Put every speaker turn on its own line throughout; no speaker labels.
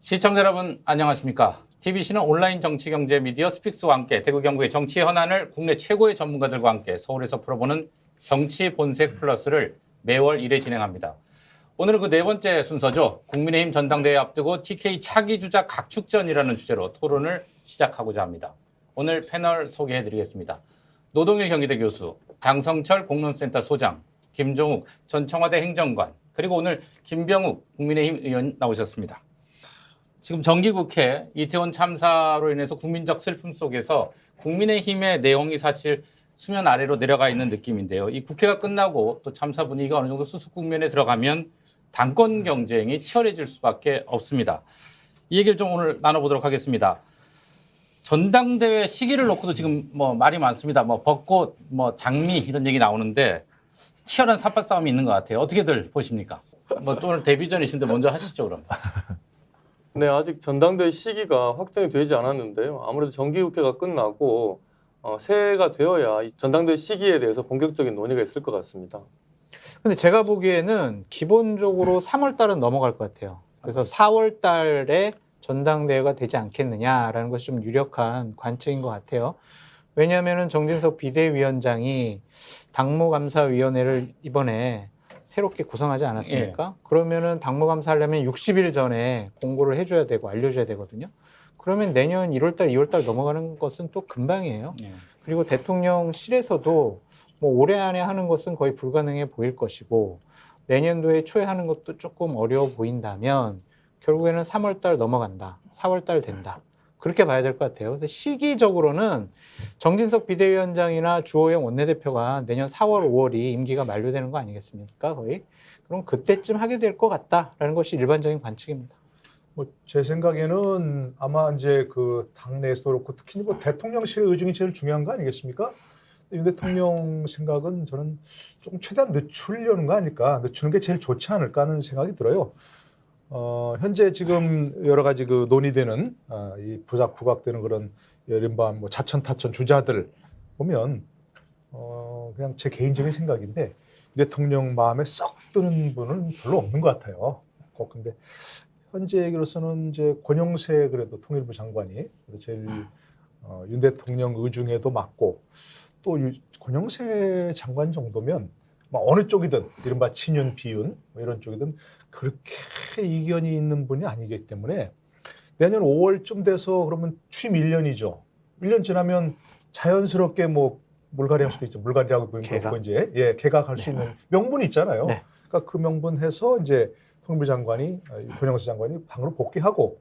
시청자 여러분 안녕하십니까? TBC는 온라인 정치 경제 미디어 스픽스와 함께 대구 경북의 정치 현안을 국내 최고의 전문가들과 함께 서울에서 풀어보는 정치 본색 플러스를 매월 1회 진행합니다. 오늘은 그 네 번째 순서죠. 국민의힘 전당대회 앞두고 TK 차기 주자 각축전이라는 주제로 토론을 시작하고자 합니다. 오늘 패널 소개해드리겠습니다. 노동일 경희대 교수, 장성철 공론센터 소장, 김종욱 전 청와대 행정관, 그리고 오늘 김병욱 국민의힘 의원 나오셨습니다. 지금 정기국회 이태원 참사로 인해서 국민적 슬픔 속에서 국민의힘의 내용이 사실 수면 아래로 내려가 있는 느낌인데요. 이 국회가 끝나고 또 참사 분위기가 어느 정도 수습 국면에 들어가면 당권 경쟁이 치열해질 수밖에 없습니다. 이 얘기를 좀 오늘 나눠보도록 하겠습니다. 전당대회 시기를 놓고도 지금 뭐 말이 많습니다. 뭐 벚꽃, 뭐 장미 이런 얘기 나오는데 치열한 삿발 싸움이 있는 것 같아요. 어떻게들 보십니까? 뭐 또 오늘 데뷔전이신데 먼저 하시죠 그럼.
네, 아직 전당대회 시기가 확정이 되지 않았는데요. 아무래도 정기국회가 끝나고 새해가 되어야 이 전당대회 시기에 대해서 본격적인 논의가 있을 것 같습니다.
근데 제가 보기에는 기본적으로 3월 달은 넘어갈 것 같아요. 그래서 4월 달에 전당대회가 되지 않겠느냐라는 것이 좀 유력한 관측인 것 같아요. 왜냐하면 정진석 비대위원장이 당무감사위원회를 이번에 새롭게 구성하지 않았습니까? 예. 그러면은 당무감사 하려면 60일 전에 공고를 해줘야 되고 알려줘야 되거든요. 그러면 내년 1월달, 2월달 넘어가는 것은 또 금방이에요. 예. 그리고 대통령실에서도 뭐 올해 안에 하는 것은 거의 불가능해 보일 것이고 내년도에 초에 하는 것도 조금 어려워 보인다면 결국에는 3월달 넘어간다, 4월달 된다. 그렇게 봐야 될 것 같아요. 그래서 시기적으로는 정진석 비대위원장이나 주호영 원내대표가 내년 4월, 5월이 임기가 만료되는 거 아니겠습니까? 거의. 그럼 그때쯤 하게 될 것 같다라는 것이 일반적인 관측입니다.
뭐 제 생각에는 아마 이제 그 당내에서도 그렇고 특히 뭐 대통령실의 의중이 제일 중요한 거 아니겠습니까? 윤 대통령 생각은 저는 조금 최대한 늦추려는 거 아닐까, 늦추는 게 제일 좋지 않을까 하는 생각이 들어요. 현재 지금 여러 가지 그 논의되는 이 부각되는 그런 이른바 뭐 자천타천 주자들 보면 그냥 제 개인적인 생각인데 대통령 마음에 썩 드는 분은 별로 없는 것 같아요. 근데 현재 얘기로서는 이제 권영세 그래도 통일부 장관이 제일 윤 대통령 의중에도 맞고 또 권영세 장관 정도면 뭐 어느 쪽이든 이른바 친윤 비윤 뭐 이런 쪽이든 그렇게 이견이 있는 분이 아니기 때문에 내년 5월쯤 돼서 그러면 취임 1년이죠. 1년 지나면 자연스럽게 뭐 물갈이할 수도 있죠. 물갈이라고 보면 이제 개각할 수 있는 명분이 있잖아요. 네. 그러니까 그 명분해서 이제 통일부 장관이 권영세 장관이 방으로 복귀하고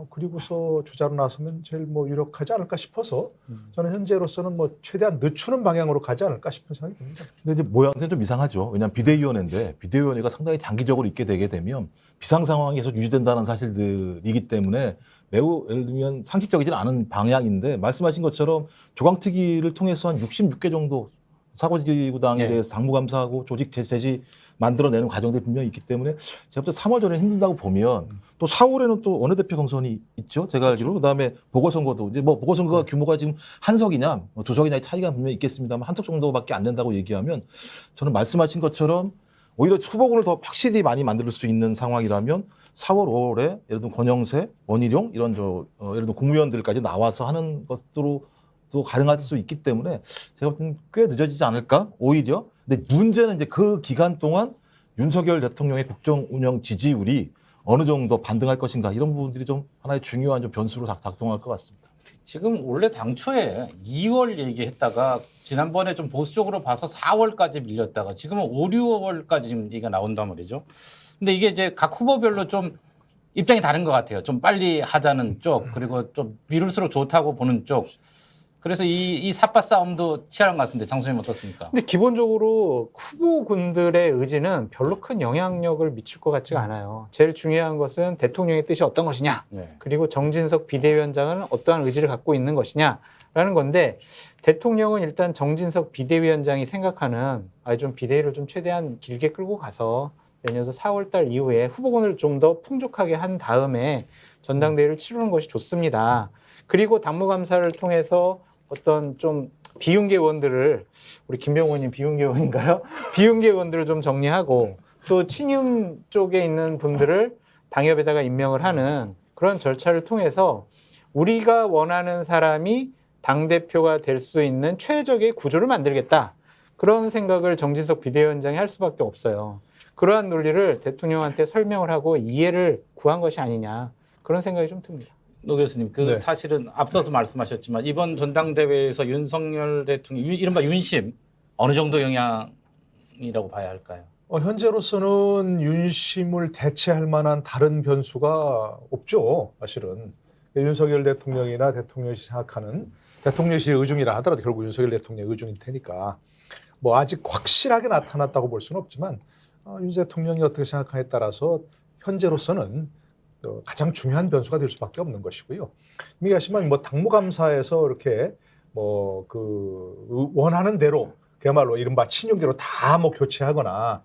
그리고서 주자로 나서면 제일 뭐 유력하지 않을까 싶어서 저는 현재로서는 뭐 최대한 늦추는 방향으로 가지 않을까 싶은 생각이 듭니다.
근데 이제 모양새는 좀 이상하죠. 왜냐하면 비대위원회인데 비대위원회가 상당히 장기적으로 있게 되게 되면 비상 상황이 계속 유지된다는 사실들이기 때문에 매우 예를 들면 상식적이지는 않은 방향인데 말씀하신 것처럼 조강특위를 통해서 한 66개 정도 사고지구당에 대해서 당무감사하고 조직 제시 만들어내는 과정들이 분명히 있기 때문에 제가 볼 때 3월 전에 힘든다고 보면 또 4월에는 또 원내대표 경선이 있죠. 제가 알기로. 그다음에 보궐선거도 이제 뭐 보궐선거가 규모가 지금 한 석이냐 두 석이냐의 차이가 분명히 있겠습니다만 한 석 정도밖에 안 된다고 얘기하면 저는 말씀하신 것처럼 오히려 후보군을 더 확실히 많이 만들 수 있는 상황이라면 4월, 5월에 예를 들면 권영세, 원희룡 이런 예를 들면 국무위원들까지 나와서 하는 것으로 또 가능할 수 있기 때문에 제가 볼 때는 꽤 늦어지지 않을까 오히려. 근데 문제는 이제 그 기간 동안 윤석열 대통령의 국정 운영 지지율이 어느 정도 반등할 것인가 이런 부분들이 좀 하나의 중요한 좀 변수로 작동할 것 같습니다.
지금 원래 당초에 2월 얘기했다가 지난번에 좀 보수적으로 봐서 4월까지 밀렸다가 지금은 5, 6월까지 지금 얘기가 나온단 말이죠. 근데 이게 이제 각 후보별로 좀 입장이 다른 것 같아요. 좀 빨리 하자는 쪽 그리고 좀 미룰수록 좋다고 보는 쪽. 그래서 이 삿발 싸움도 치열한 것 같은데 장소님 어떻습니까?
근데 기본적으로 후보군들의 의지는 별로 큰 영향력을 미칠 것 같지가 않아요. 제일 중요한 것은 대통령의 뜻이 어떤 것이냐, 그리고 정진석 비대위원장은 어떠한 의지를 갖고 있는 것이냐라는 건데 대통령은 일단 정진석 비대위원장이 생각하는 좀 비대위를 좀 최대한 길게 끌고 가서 내년 4월달 이후에 후보군을 좀 더 풍족하게 한 다음에 전당대회를 치르는 것이 좋습니다. 그리고 당무감사를 통해서 어떤 좀 비윤계 의원들을 우리 김병욱 의원님 비윤계 의원인가요? 비윤계 의원들을 좀 정리하고 또 친윤 쪽에 있는 분들을 당협에다가 임명을 하는 그런 절차를 통해서 우리가 원하는 사람이 당대표가 될 수 있는 최적의 구조를 만들겠다. 그런 생각을 정진석 비대위원장이 할 수밖에 없어요. 그러한 논리를 대통령한테 설명을 하고 이해를 구한 것이 아니냐. 그런 생각이 좀 듭니다.
노 교수님, 그
네.
사실은 앞서도 말씀하셨지만 이번 전당대회에서 윤석열 대통령, 이른바 윤심 어느 정도 영향이라고 봐야 할까요?
현재로서는 윤심을 대체할 만한 다른 변수가 없죠. 사실은 윤석열 대통령이나 대통령이 생각하는 대통령실의 의중이라 하더라도 결국 윤석열 대통령의 의중일 테니까 뭐 아직 확실하게 나타났다고 볼 수는 없지만 윤 대통령이 어떻게 생각하냐에 따라서 현재로서는 가장 중요한 변수가 될 수밖에 없는 것이고요. 이미 아시면 뭐 당무감사에서 이렇게 뭐 그 원하는 대로 그야말로 이른바 친윤계로 다 뭐 교체하거나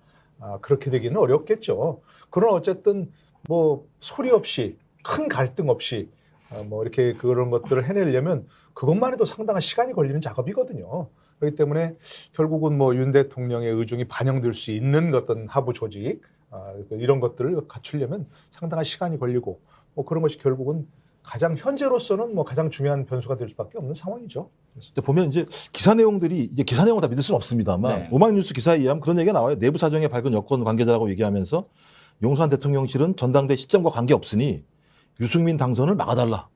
그렇게 되기는 어렵겠죠. 그러나 어쨌든 뭐 소리 없이 큰 갈등 없이 뭐 이렇게 그런 것들을 해내려면 그것만 해도 상당한 시간이 걸리는 작업이거든요. 그렇기 때문에 결국은 뭐 윤 대통령의 의중이 반영될 수 있는 어떤 하부 조직 이런 것들을 갖추려면 상당한 시간이 걸리고 뭐 그런 것이 결국은 가장 현재로서는 뭐 가장 중요한 변수가 될 수밖에 없는 상황이죠. 그래서.
보면 이제 기사 내용들이 이제 기사 내용을 다 믿을 수는 없습니다만
네.
오마이뉴스 기사에 의하면 그런 얘기가 나와요. 내부 사정에 밝은 여권 관계자라고 얘기하면서 용산 대통령실은 전당대 시점과 관계없으니 유승민 당선을 막아달라.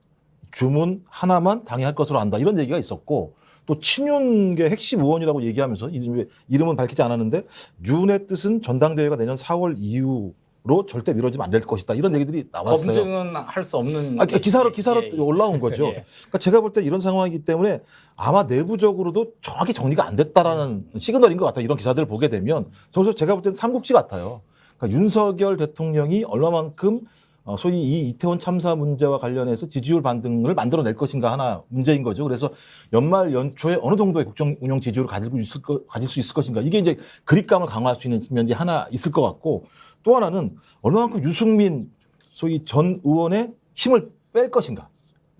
주문 하나만 당의할 것으로 안다. 이런 얘기가 있었고 또 친윤계 핵심 의원이라고 얘기하면서 이름은 밝히지 않았는데 윤의 뜻은 전당대회가 내년 4월 이후로 절대 미뤄지면 안 될 것이다. 이런 얘기들이 나왔어요.
검증은 할 수 없는.
기사로
예.
올라온 거죠.
예.
그러니까 제가 볼 때 이런 상황이기 때문에 아마 내부적으로도 정확히 정리가 안 됐다라는 시그널인 것 같아요. 이런 기사들을 보게 되면. 그래서 제가 볼 때는 삼국지 같아요. 그러니까 윤석열 대통령이 얼마만큼 소위 이 이태원 참사 문제와 관련해서 지지율 반등을 만들어낼 것인가 하나 문제인 거죠. 그래서 연말 연초에 어느 정도의 국정 운영 지지율을 가질 수 있을 것인가. 이게 이제 그립감을 강화할 수 있는 측면이 하나 있을 것 같고 또 하나는 얼마만큼 유승민 소위 전 의원의 힘을 뺄 것인가.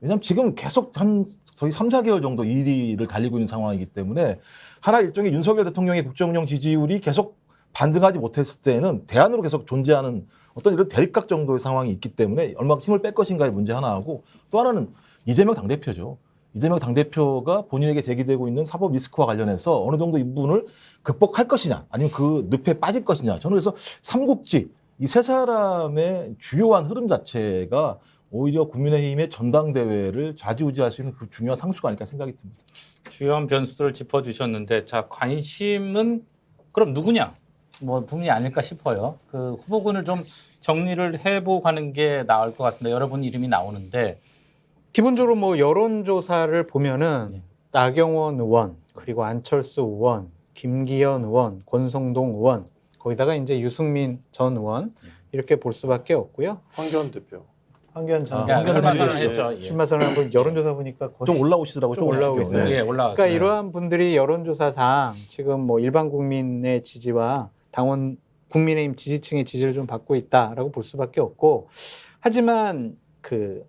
왜냐하면 지금 계속 거의 3, 4개월 정도 1위를 달리고 있는 상황이기 때문에 하나 일종의 윤석열 대통령의 국정 운영 지지율이 계속 반등하지 못했을 때는 대안으로 계속 존재하는 어떤 이런 대립각 정도의 상황이 있기 때문에 얼마나 힘을 뺄 것인가의 문제 하나 하고 또 하나는 이재명 당대표죠. 이재명 당대표가 본인에게 제기되고 있는 사법 리스크와 관련해서 어느 정도 이 부분을 극복할 것이냐 아니면 그 늪에 빠질 것이냐. 저는 그래서 삼국지 이 세 사람의 주요한 흐름 자체가 오히려 국민의힘의 전당대회를 좌지우지할 수 있는 그 중요한 상수가 아닐까 생각이 듭니다.
주요한 변수를 짚어주셨는데 자 관심은 그럼 누구냐? 뭐 분이 아닐까 싶어요. 그 후보군을 좀 정리를 해보고 가는 게 나을 것 같습니다. 여러분 이름이 나오는데
기본적으로 뭐 여론조사를 보면은
네.
나경원 의원, 그리고 안철수 의원, 김기현 의원, 권성동 의원, 거기다가 이제 유승민 전 의원 이렇게 볼 수밖에 없고요.
황교안 대표.
황교안 전
야,
의원
설마
예.
선언했죠. 예.
출마 선언하고 여론조사 보니까 거의
좀 올라오시더라고요.
좀 올라오고 있어요.
예, 올라왔어요.
그러니까 이러한 분들이 여론조사상 지금 뭐 일반 국민의 지지와 당원 국민의힘 지지층의 지지를 좀 받고 있다라고 볼 수밖에 없고 하지만 그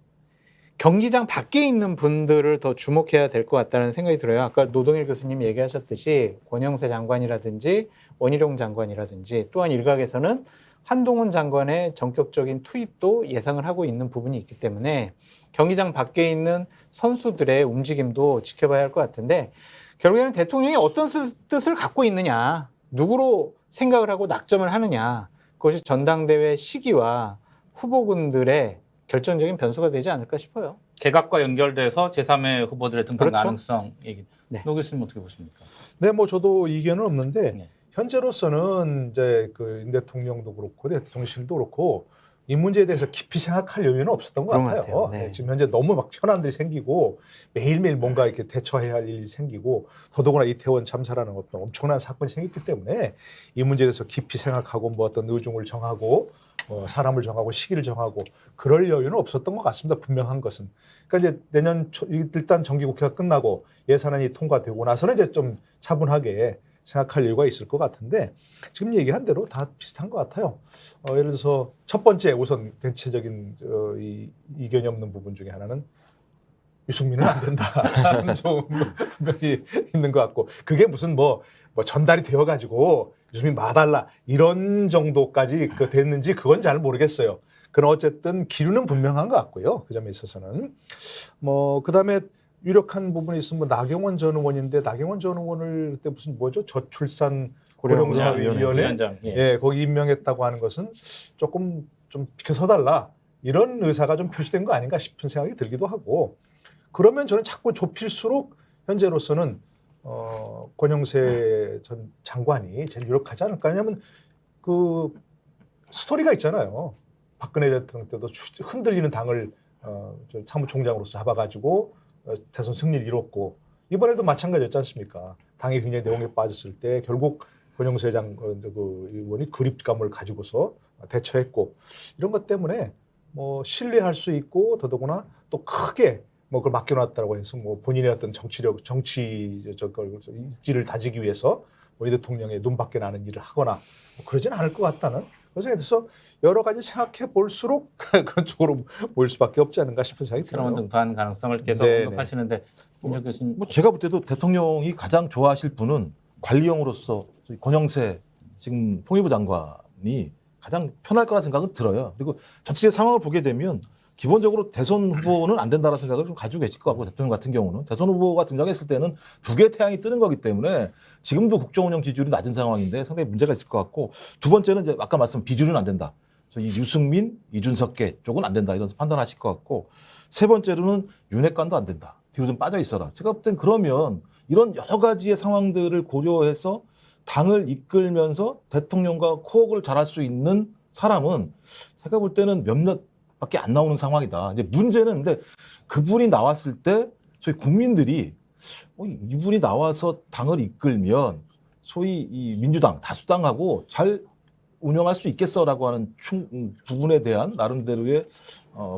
경기장 밖에 있는 분들을 더 주목해야 될 것 같다는 생각이 들어요. 아까 노동일 교수님 얘기하셨듯이 권영세 장관이라든지 원희룡 장관이라든지 또한 일각에서는 한동훈 장관의 전격적인 투입도 예상을 하고 있는 부분이 있기 때문에 경기장 밖에 있는 선수들의 움직임도 지켜봐야 할 것 같은데 결국에는 대통령이 어떤 뜻을 갖고 있느냐, 누구로 생각을 하고 낙점을 하느냐, 그것이 전당대회 시기와 후보군들의 결정적인 변수가 되지 않을까 싶어요.
개각과 연결돼서 제3의 후보들의 등판
그렇죠.
가능성 얘기.
네.
노 교수님 어떻게 보십니까?
네, 뭐 저도 이견은 없는데
네.
현재로서는 이제 그 윤 대통령도 그렇고 대통령실도 그렇고 이 문제에 대해서 깊이 생각할 여유는 없었던 것
그런 것
같아요.
같아요. 네.
네, 지금 현재 너무 막 현안들이 생기고 매일매일 뭔가 이렇게 대처해야 할 일이 생기고 더더구나 이태원 참사라는 어떤 엄청난 사건이 생겼기 때문에 이 문제에 대해서 깊이 생각하고 뭐 어떤 의중을 정하고 사람을 정하고 시기를 정하고 그럴 여유는 없었던 것 같습니다. 분명한 것은. 그러니까 이제 내년 일단 정기국회가 끝나고 예산안이 통과되고 나서는 이제 좀 차분하게 생각할 이유가 있을 것 같은데 지금 얘기한 대로 다 비슷한 것 같아요. 예를 들어서 첫 번째 우선 대체적인 이견이 없는 부분 중에 하나는 유승민은 안 된다라는 좀 분명히 있는 것 같고 그게 무슨 뭐 전달이 되어가지고 유승민 마달라 이런 정도까지 됐는지 그건 잘 모르겠어요. 그런 어쨌든 기류는 분명한 것 같고요. 그 점에 있어서는 뭐 그다음에 유력한 부분이 있으면 뭐 나경원 전 의원인데 나경원 전 의원을 그때 무슨 뭐죠 저출산 고령사위원회
위원장. 예.
예 거기 임명했다고 하는 것은 조금 좀 비켜서달라 이런 의사가 좀 표시된 거 아닌가 싶은 생각이 들기도 하고 그러면 저는 자꾸 좁힐수록 현재로서는 권영세 전 장관이 제일 유력하지 않을까 왜냐하면 그 스토리가 있잖아요. 박근혜 대통령 때도 흔들리는 당을 저 사무총장으로서 잡아가지고 대선 승리를 이뤘고 이번에도 마찬가지였지 않습니까? 당이 굉장히 내용에 빠졌을 때 결국 권영세 그 의원이 그립감을 가지고서 대처했고 이런 것 때문에 뭐 신뢰할 수 있고 더더구나 또 크게 뭐 그걸 맡겨놨다고 해서 뭐 본인의 어떤 정치 입지를 다지기 위해서 뭐 이 대통령의 눈밖에 나는 일을 하거나 뭐 그러지는 않을 것 같다는 그래서 여러 가지 생각해 볼수록 그런 쪽으로 모일 수밖에 없지 않은가 싶은 생각이
새로운
들어요.
등판 가능성을 계속
네네.
언급하시는데 김정 교수님
뭐 제가 볼 때도 대통령이 가장 좋아하실 분은 관리형으로서 권영세 지금 통일부 장관이 가장 편할 거라 생각은 들어요. 그리고 전체적인 상황을 보게 되면 기본적으로 대선 후보는 안 된다는 생각을 좀 가지고 계실 것 같고 대통령 같은 경우는 대선 후보가 등장했을 때는 두 개의 태양이 뜨는 거기 때문에 지금도 국정운영 지지율이 낮은 상황인데 상당히 문제가 있을 것 같고 두 번째는 이제 아까 말씀 비주류는 안 된다. 이 유승민, 이준석계 쪽은 안 된다 이런 판단하실 것 같고 세 번째로는 윤핵관도 안 된다. 뒤로 좀 빠져 있어라. 제가 볼 땐 그러면 이런 여러 가지의 상황들을 고려해서 당을 이끌면서 대통령과 코어를 잘할 수 있는 사람은 제가 볼 때는 몇몇밖에 안 나오는 상황이다. 이제 문제는 근데 그분이 나왔을 때 소위 국민들이 이분이 나와서 당을 이끌면 소위 이 민주당 다수당하고 잘 운영할 수 있겠어라고 하는 부분에 대한 나름대로의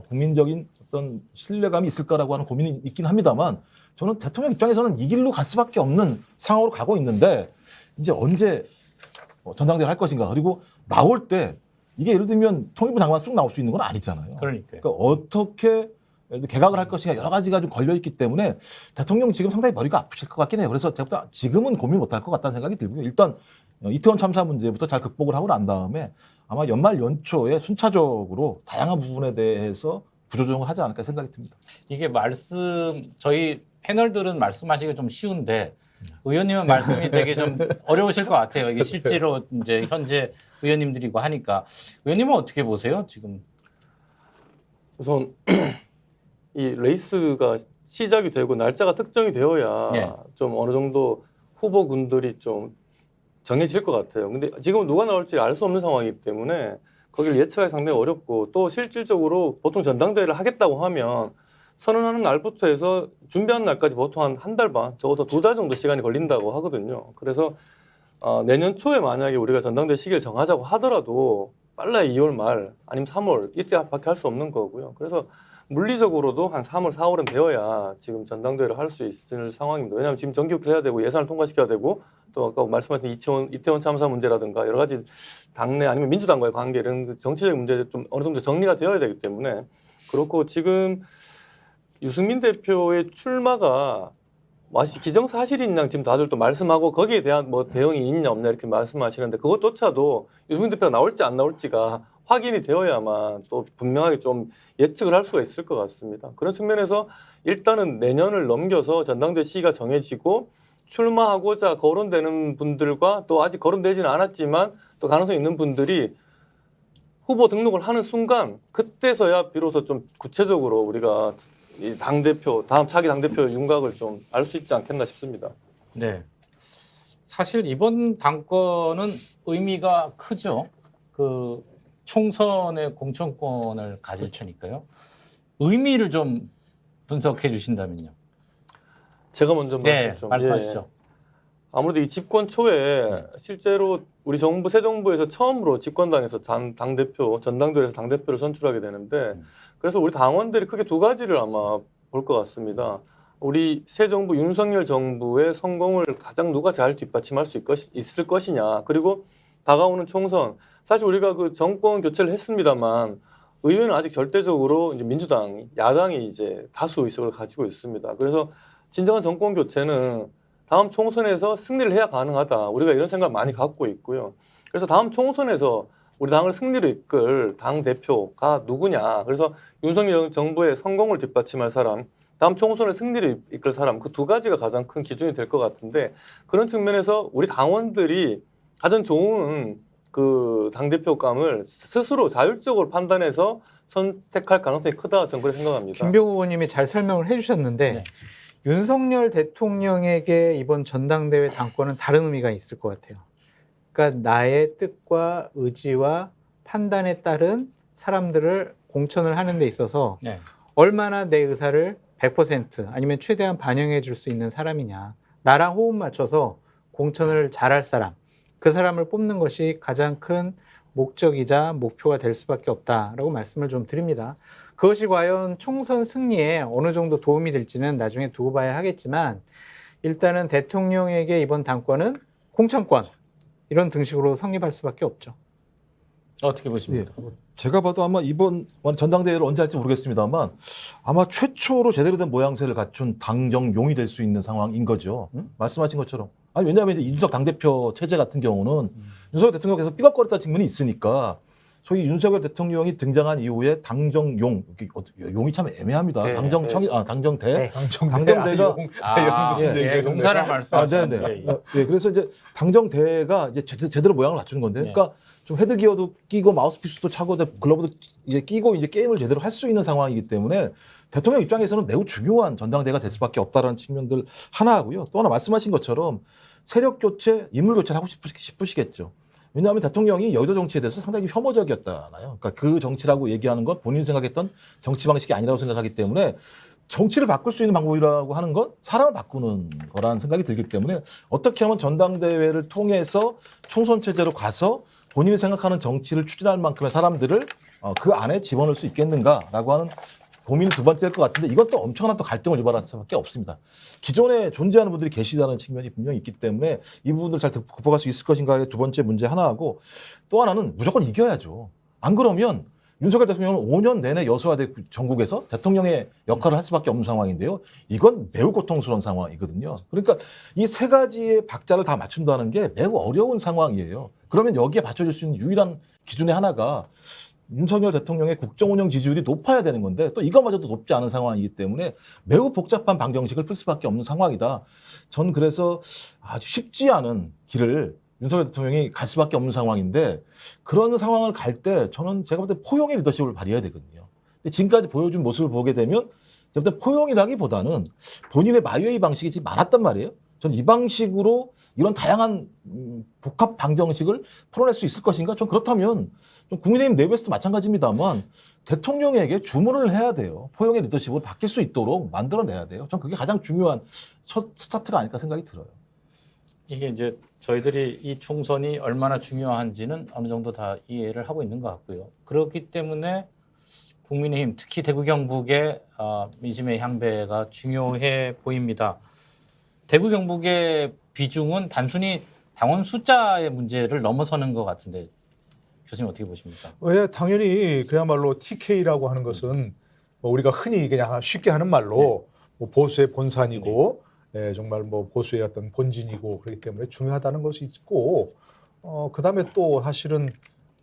국민적인 어떤 신뢰감이 있을까라고 하는 고민이 있긴 합니다만 저는 대통령 입장에서는 이 길로 갈 수밖에 없는 상황으로 가고 있는데 이제 언제 전당대회를 할 것인가 그리고 나올 때 이게 예를 들면 통일부 장관 쑥 나올 수 있는 건 아니잖아요.
그러니까요.
그러니까 어떻게 개각을 할 것인가 여러 가지가 좀 걸려 있기 때문에 대통령 지금 상당히 머리가 아프실 것 같긴 해요. 그래서 제가 지금은 고민 못 할 것 같다는 생각이 들고요. 일단 이태원 참사 문제부터 잘 극복을 하고 난 다음에 아마 연말 연초에 순차적으로 다양한 부분에 대해서 구조조정을 하지 않을까 생각이 듭니다.
이게 저희 패널들은 말씀하시기가 좀 쉬운데 의원님은 말씀이 되게 좀 어려우실 것 같아요. 이게 실제로 이제 현재 의원님들이고 하니까 의원님은 어떻게 보세요 지금?
우선 이 레이스가 시작이 되고 날짜가 특정이 되어야
예.
좀 어느 정도 후보군들이 좀 정해질 것 같아요. 근데 지금 누가 나올지 알 수 없는 상황이기 때문에 거기를 예측하기 상당히 어렵고 또 실질적으로 보통 전당대회를 하겠다고 하면 선언하는 날부터 해서 준비하는 날까지 보통 한 달 반, 적어도 2달 정도 시간이 걸린다고 하거든요. 그래서 내년 초에 만약에 우리가 전당대회 시기를 정하자고 하더라도 빨라야 2월 말 아니면 3월 이때밖에 할 수 없는 거고요. 그래서 물리적으로도 한 3월, 4월은 되어야 지금 전당대회를 할 수 있을 상황입니다. 왜냐하면 지금 정기국회를 해야 되고 예산을 통과시켜야 되고 또 아까 말씀하신 이태원 참사 문제라든가 여러 가지 당내 아니면 민주당과의 관계 이런 정치적인 문제들 좀 어느 정도 정리가 되어야 되기 때문에 그렇고 지금 유승민 대표의 출마가 마치 기정사실인 양 지금 다들 또 말씀하고 거기에 대한 뭐 대응이 있냐 없냐 이렇게 말씀하시는데 그것조차도 유승민 대표가 나올지 안 나올지가 확인이 되어야만 또 분명하게 좀 예측을 할 수가 있을 것 같습니다. 그런 측면에서 일단은 내년을 넘겨서 전당대회 시기가 정해지고 출마하고자 거론되는 분들과 또 아직 거론되지는 않았지만 또 가능성이 있는 분들이 후보 등록을 하는 순간 그때서야 비로소 좀 구체적으로 우리가 이 당대표 다음 차기 당대표 윤곽을 좀 알 수 있지 않겠나 싶습니다.
네. 사실 이번 당권은 의미가 크죠. 그 총선의 공천권을 가질 테니까요. 의미를 좀 분석해 주신다면요.
제가 먼저
네,
좀
말씀하시죠.
예. 아무래도 이 집권 초에 실제로 우리 정부 새 정부에서 처음으로 집권당에서 당대표 전당대회에서 당대표를 선출하게 되는데 그래서 우리 당원들이 크게 두 가지를 아마 볼 것 같습니다. 우리 새 정부 윤석열 정부의 성공을 가장 누가 잘 뒷받침할 수 있을 것이냐. 그리고 다가오는 총선. 사실 우리가 그 정권 교체를 했습니다만 의회는 아직 절대적으로 이제 민주당, 야당이 이제 다수 의석을 가지고 있습니다. 그래서 진정한 정권 교체는 다음 총선에서 승리를 해야 가능하다. 우리가 이런 생각을 많이 갖고 있고요. 그래서 다음 총선에서 우리 당을 승리로 이끌 당 대표가 누구냐. 그래서 윤석열 정부의 성공을 뒷받침할 사람, 다음 총선의 승리를 이끌 사람, 그 두 가지가 가장 큰 기준이 될 것 같은데 그런 측면에서 우리 당원들이 가장 좋은 그 당대표감을 스스로 자율적으로 판단해서 선택할 가능성이 크다 저는 그렇게 생각합니다.
김병우 의원님이 잘 설명을 해주셨는데
네.
윤석열 대통령에게 이번 전당대회 당권은 다른 의미가 있을 것 같아요. 그러니까 나의 뜻과 의지와 판단에 따른 사람들을 공천을 하는 데 있어서
네.
얼마나 내 의사를 100% 아니면 최대한 반영해 줄 수 있는 사람이냐. 나랑 호흡 맞춰서 공천을 잘할 사람, 그 사람을 뽑는 것이 가장 큰 목적이자 목표가 될 수밖에 없다라고 말씀을 좀 드립니다. 그것이 과연 총선 승리에 어느 정도 도움이 될지는 나중에 두고 봐야 하겠지만 일단은 대통령에게 이번 당권은 공천권 이런 등식으로 성립할 수밖에 없죠.
어떻게 보십니까?
제가 봐도 아마 이번 전당대회를 언제 할지 모르겠습니다만 아마 최초로 제대로 된 모양새를 갖춘 당정용이 될 수 있는 상황인 거죠. 말씀하신 것처럼. 아니 왜냐하면 이제 이준석 당대표 체제 같은 경우는 윤석열 대통령께서 삐걱거렸다는 측면이 있으니까 소위 윤석열 대통령이 등장한 이후에 당정용, 용이 참 애매합니다.
네,
당정청이, 당정대.
네.
당정대가
무슨
예,
얘기예요?
용사를 말씀하시는
네네.
예, 예.
예, 그래서 이제 당정대가 이제 제대로 모양을 갖추는 건데, 그러니까 좀 헤드기어도 끼고 마우스피스도 차고 글러브도 이제 끼고 이제 게임을 제대로 할 수 있는 상황이기 때문에 대통령 입장에서는 매우 중요한 전당대회가 될 수밖에 없다라는 측면들 하나 하고요. 또 하나 말씀하신 것처럼 세력 교체, 인물 교체를 하고 싶으시겠죠. 왜냐하면 대통령이 여의도 정치에 대해서 상당히 혐오적이었잖아요. 그러니까 그 정치라고 얘기하는 건 본인이 생각했던 정치 방식이 아니라고 생각하기 때문에 정치를 바꿀 수 있는 방법이라고 하는 건 사람을 바꾸는 거라는 생각이 들기 때문에 어떻게 하면 전당대회를 통해서 총선 체제로 가서 본인이 생각하는 정치를 추진할 만큼의 사람들을 그 안에 집어넣을 수 있겠는가라고 하는 고민이 두 번째일 것 같은데 이건 또 엄청난 또 갈등을 유발할 수밖에 없습니다. 기존에 존재하는 분들이 계시다는 측면이 분명히 있기 때문에 이 부분들 잘 극복할 수 있을 것인가의 두 번째 문제 하나하고 또 하나는 무조건 이겨야죠. 안 그러면 윤석열 대통령은 5년 내내 여소야대 전국에서 대통령의 역할을 할 수밖에 없는 상황인데요. 이건 매우 고통스러운 상황이거든요. 그러니까 이 세 가지의 박자를 다 맞춘다는 게 매우 어려운 상황이에요. 그러면 여기에 받쳐줄 수 있는 유일한 기준의 하나가 윤석열 대통령의 국정운영 지지율이 높아야 되는 건데 또 이것마저도 높지 않은 상황이기 때문에 매우 복잡한 방정식을 풀 수밖에 없는 상황이다. 전 그래서 아주 쉽지 않은 길을 윤석열 대통령이 갈 수밖에 없는 상황인데 그런 상황을 갈 때 저는 제가 볼 때 포용의 리더십을 발휘해야 되거든요. 근데 지금까지 보여준 모습을 보게 되면 제가 볼 때 포용이라기보다는 본인의 마이웨이 방식이 지금 많았단 말이에요. 저는 이 방식으로 이런 다양한 복합 방정식을 풀어낼 수 있을 것인가? 전 그렇다면 좀 국민의힘 내부에서도 마찬가지입니다만 대통령에게 주문을 해야 돼요. 포용의 리더십을 바뀔 수 있도록 만들어내야 돼요. 전 그게 가장 중요한 첫 스타트가 아닐까 생각이 들어요.
이게 이제 저희들이 이 총선이 얼마나 중요한지는 어느 정도 다 이해를 하고 있는 것 같고요. 그렇기 때문에 국민의힘 특히 대구 경북의 민심의 향배가 중요해 보입니다. 대구 경북의 비중은 단순히 당원 숫자의 문제를 넘어서는 것 같은데 교수님 어떻게 보십니까?
예, 당연히 그야말로 TK라고 하는 것은 뭐 우리가 흔히 그냥 쉽게 하는 말로 뭐 보수의 본산이고 예, 정말 뭐 보수의 어떤 본진이고 그렇기 때문에 중요하다는 것이 있고 그다음에 또 사실은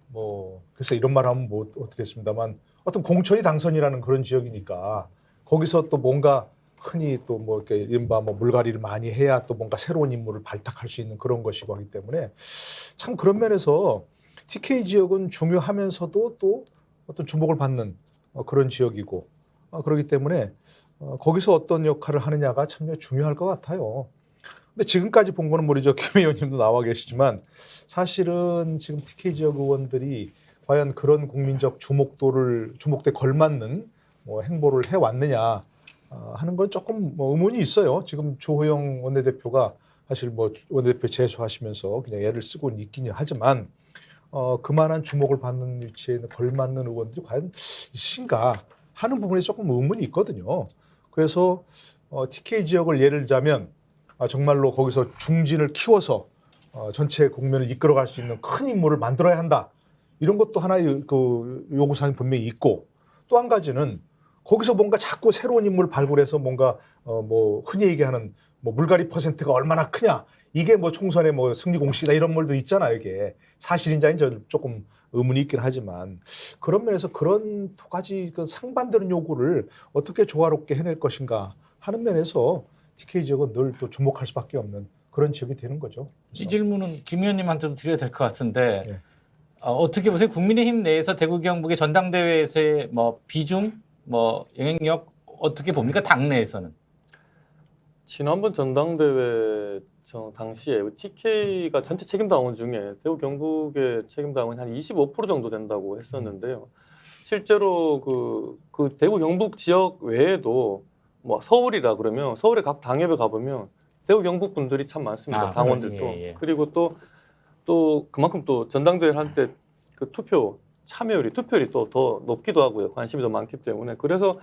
뭐 그래서 이런 말 하면 뭐 어떻겠습니다만 어떤 공천이 당선이라는 그런 지역이니까 거기서 또 뭔가 흔히 또 뭐 이렇게 이른바 뭐 물갈이를 많이 해야 또 뭔가 새로운 인물을 발탁할 수 있는 그런 것이고 하기 때문에 참 그런 면에서 TK 지역은 중요하면서도 또 어떤 주목을 받는 그런 지역이고 그렇기 때문에 거기서 어떤 역할을 하느냐가 참 중요할 것 같아요. 근데 지금까지 본 거는 우리 김 의원님도 나와 계시지만 사실은 지금 TK 지역 의원들이 과연 그런 국민적 주목도에 걸맞는 뭐 행보를 해왔느냐 하는 건 조금 뭐 의문이 있어요. 지금 조호영 원내대표가 사실 뭐 원내대표 재수하시면서 그냥 애를 쓰고 있긴 하지만 그만한 주목을 받는 위치에 걸맞는 의원들이 과연 있으신가 하는 부분에 조금 의문이 있거든요. 그래서 TK 지역을 예를 들자면 정말로 거기서 중진을 키워서 전체 국면을 이끌어갈 수 있는 큰 인물을 만들어야 한다. 이런 것도 하나의 그 요구사항이 분명히 있고 또 한 가지는 거기서 뭔가 자꾸 새로운 인물을 발굴해서 뭔가 뭐 흔히 얘기하는 뭐 물갈이 퍼센트가 얼마나 크냐 이게 뭐 총선의 뭐 승리 공식이다 이런 말도 있잖아요. 이게 사실인지 아닌지 조금 의문이 있긴 하지만 그런 면에서 그런 두 가지 그 상반되는 요구를 어떻게 조화롭게 해낼 것인가 하는 면에서 TK 지역은 늘 또 주목할 수밖에 없는 그런 지역이 되는 거죠.
이 질문은 김 의원님한테도 드려야 될 것 같은데
네.
어떻게 보세요? 국민의힘 내에서 대구 경북의 전당대회에서의 뭐 비중, 뭐 영향력 어떻게 봅니까? 당내에서는?
지난번 전당대회 당시에 TK가 전체 책임당원 중에 대구 경북의 책임당원이 한 25% 정도 된다고 했었는데요. 실제로 그 대구 경북 지역 외에도 뭐 서울이라 그러면 서울의 각 당협에 가보면 대구 경북 분들이 참 많습니다. 당원들도.
예.
그리고 또 그만큼 또 전당대회를 할 때 그 투표율이 또 더 높기도 하고요. 관심이 더 많기 때문에. 그래서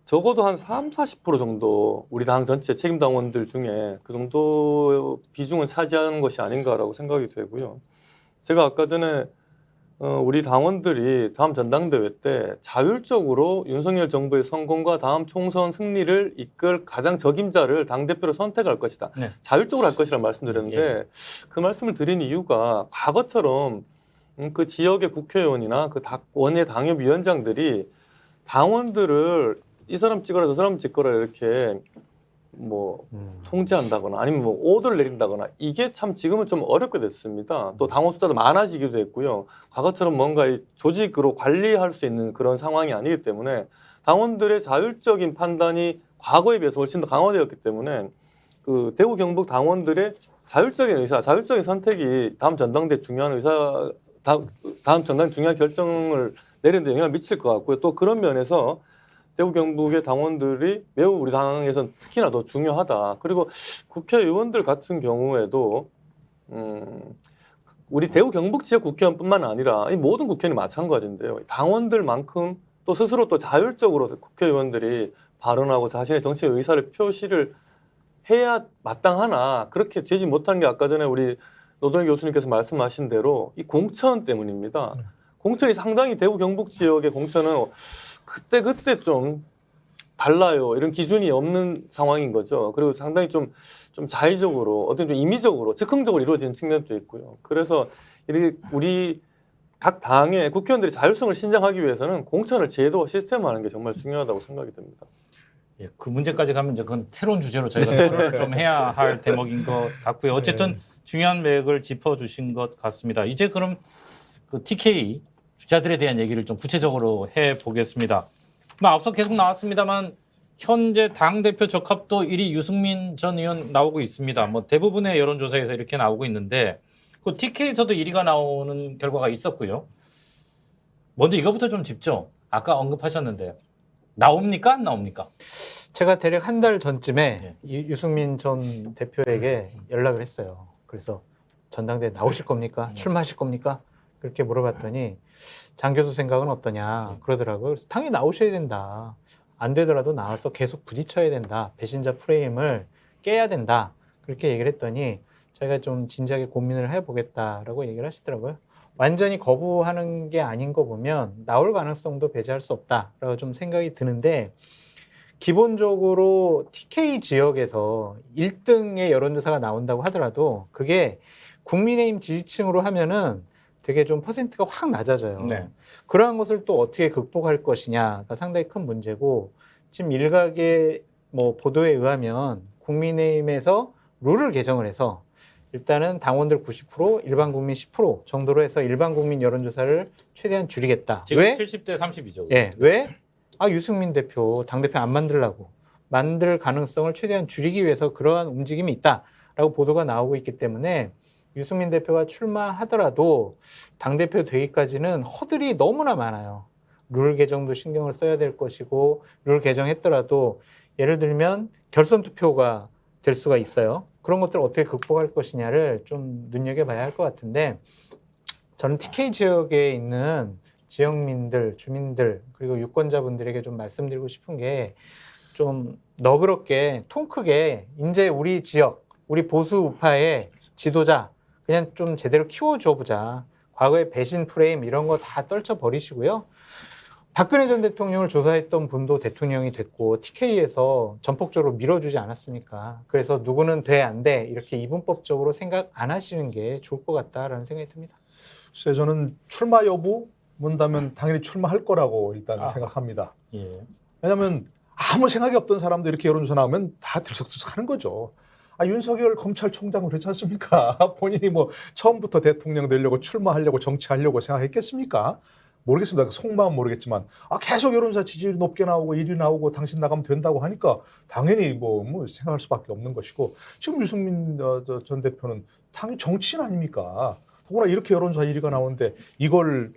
적어도 한 30-40% 정도 우리 당 전체 책임당원들 중에 그 정도 비중은 차지하는 것이 아닌가라고 생각이 되고요. 제가 아까 전에 우리 당원들이 다음 전당대회 때 자율적으로 윤석열 정부의 성공과 다음 총선 승리를 이끌 가장 적임자를 당대표로 선택할 것이다.
네.
자율적으로 할 것이라는 말씀드렸는데 그 말씀을 드린 이유가 과거처럼 그 지역의 국회의원이나 그 원외 당협위원장들이 당원들을 이 사람 찍어라 저 사람 찍어라 이렇게 뭐 통제한다거나 아니면 뭐 오더를 내린다거나 이게 참 지금은 좀 어렵게 됐습니다. 또 당원 숫자도 많아지기도 했고요. 과거처럼 뭔가 이 조직으로 관리할 수 있는 그런 상황이 아니기 때문에 당원들의 자율적인 판단이 과거에 비해서 훨씬 더 강화되었기 때문에 그 대구 경북 당원들의 자율적인 의사, 자율적인 선택이 다음 전당대 중요한 다음 전당 중요한 결정을 내리는 데 영향을 미칠 것 같고요. 또 그런 면에서 대구 경북의 당원들이 매우 우리 당에서는 특히나 더 중요하다. 그리고 국회의원들 같은 경우에도 우리 대구 경북 지역 국회의원뿐만 아니라 이 모든 국회의원이 마찬가지인데요. 당원들만큼 또 스스로 또 자율적으로 국회의원들이 발언하고 자신의 정치 의사를 표시를 해야 마땅하나 그렇게 되지 못한 게 아까 전에 우리 노동희 교수님께서 말씀하신 대로 이 공천 때문입니다. 공천이 상당히 대구 경북 지역의 공천은 그때 좀 달라요. 이런 기준이 없는 상황인 거죠. 그리고 상당히 좀 자의적으로 어떤 좀 임의적으로 즉흥적으로 이루어지는 측면도 있고요. 그래서 우리 각 당의 국회의원들이 자율성을 신장하기 위해서는 공천을 제도와 시스템화하는 게 정말 중요하다고 생각이 듭니다.
예, 그 문제까지 가면 이제 그건 새로운 주제로 저희가 토론을 좀 해야 할 대목인 것 같고요. 어쨌든 중요한 맥을 짚어주신 것 같습니다. 이제 그럼 그 TK 주자들에 대한 얘기를 좀 구체적으로 해보겠습니다. 앞서 계속 나왔습니다만 현재 당대표 적합도 1위 유승민 전 의원 나오고 있습니다. 뭐 대부분의 여론조사에서 이렇게 나오고 있는데 그 TK에서도 1위가 나오는 결과가 있었고요. 먼저 이거부터 좀 짚죠. 아까 언급하셨는데 나옵니까? 안 나옵니까?
제가 대략 한 달 전쯤에 유승민 전 대표에게 연락을 했어요. 그래서 전당대회 나오실 겁니까? 출마하실 겁니까? 그렇게 물어봤더니 장 교수 생각은 어떠냐 그러더라고요. 그래서 당연히 나오셔야 된다. 안 되더라도 나와서 계속 부딪혀야 된다. 배신자 프레임을 깨야 된다. 그렇게 얘기를 했더니 저희가 좀 진지하게 고민을 해보겠다라고 얘기를 하시더라고요. 완전히 거부하는 게 아닌 거 보면 나올 가능성도 배제할 수 없다라고 좀 생각이 드는데 기본적으로 TK 지역에서 1등의 여론조사가 나온다고 하더라도 그게 국민의힘 지지층으로 하면은 되게 좀 퍼센트가 확 낮아져요.
네.
그러한 것을 또 어떻게 극복할 것이냐가 상당히 큰 문제고 지금 일각의 뭐 보도에 의하면 국민의힘에서 룰을 개정을 해서 일단은 당원들 90%, 일반 국민 10% 정도로 해서 일반 국민 여론조사를 최대한 줄이겠다.
지금
왜?
70대 30이죠.
예, 왜? 유승민 대표, 당대표 안 만들려고. 만들 가능성을 최대한 줄이기 위해서 그러한 움직임이 있다라고 보도가 나오고 있기 때문에 유승민 대표가 출마하더라도 당대표 되기까지는 허들이 너무나 많아요. 룰 개정도 신경을 써야 될 것이고 룰 개정했더라도 예를 들면 결선 투표가 될 수가 있어요. 그런 것들을 어떻게 극복할 것이냐를 좀 눈여겨봐야 할 것 같은데 저는 TK 지역에 있는 지역민들, 주민들 그리고 유권자분들에게 좀 말씀드리고 싶은 게 좀 너그럽게 통 크게 이제 우리 지역, 우리 보수 우파의 지도자 그냥 좀 제대로 키워줘 보자. 과거의 배신 프레임 이런 거 다 떨쳐버리시고요. 박근혜 전 대통령을 조사했던 분도 대통령이 됐고 TK에서 전폭적으로 밀어주지 않았습니까? 그래서 누구는 돼, 안 돼 이렇게 이분법적으로 생각 안 하시는 게 좋을 것 같다라는 생각이 듭니다.
글쎄 저는 출마 여부 문다면 당연히 출마할 거라고 일단 생각합니다.
예.
왜냐하면 아무 생각이 없던 사람도 이렇게 여론조사 나오면 다 들썩들썩하는 거죠. 윤석열 검찰총장 그렇지 않습니까? 본인이 뭐 처음부터 대통령 되려고 출마하려고 정치하려고 생각했겠습니까? 모르겠습니다. 속마음 모르겠지만 계속 여론조사 지지율이 높게 나오고 1위 나오고 당신 나가면 된다고 하니까 당연히 뭐 생각할 수밖에 없는 것이고 지금 유승민 전 대표는 당연히 정치인 아닙니까? 더구나 이렇게 여론조사 1위가 나오는데 이걸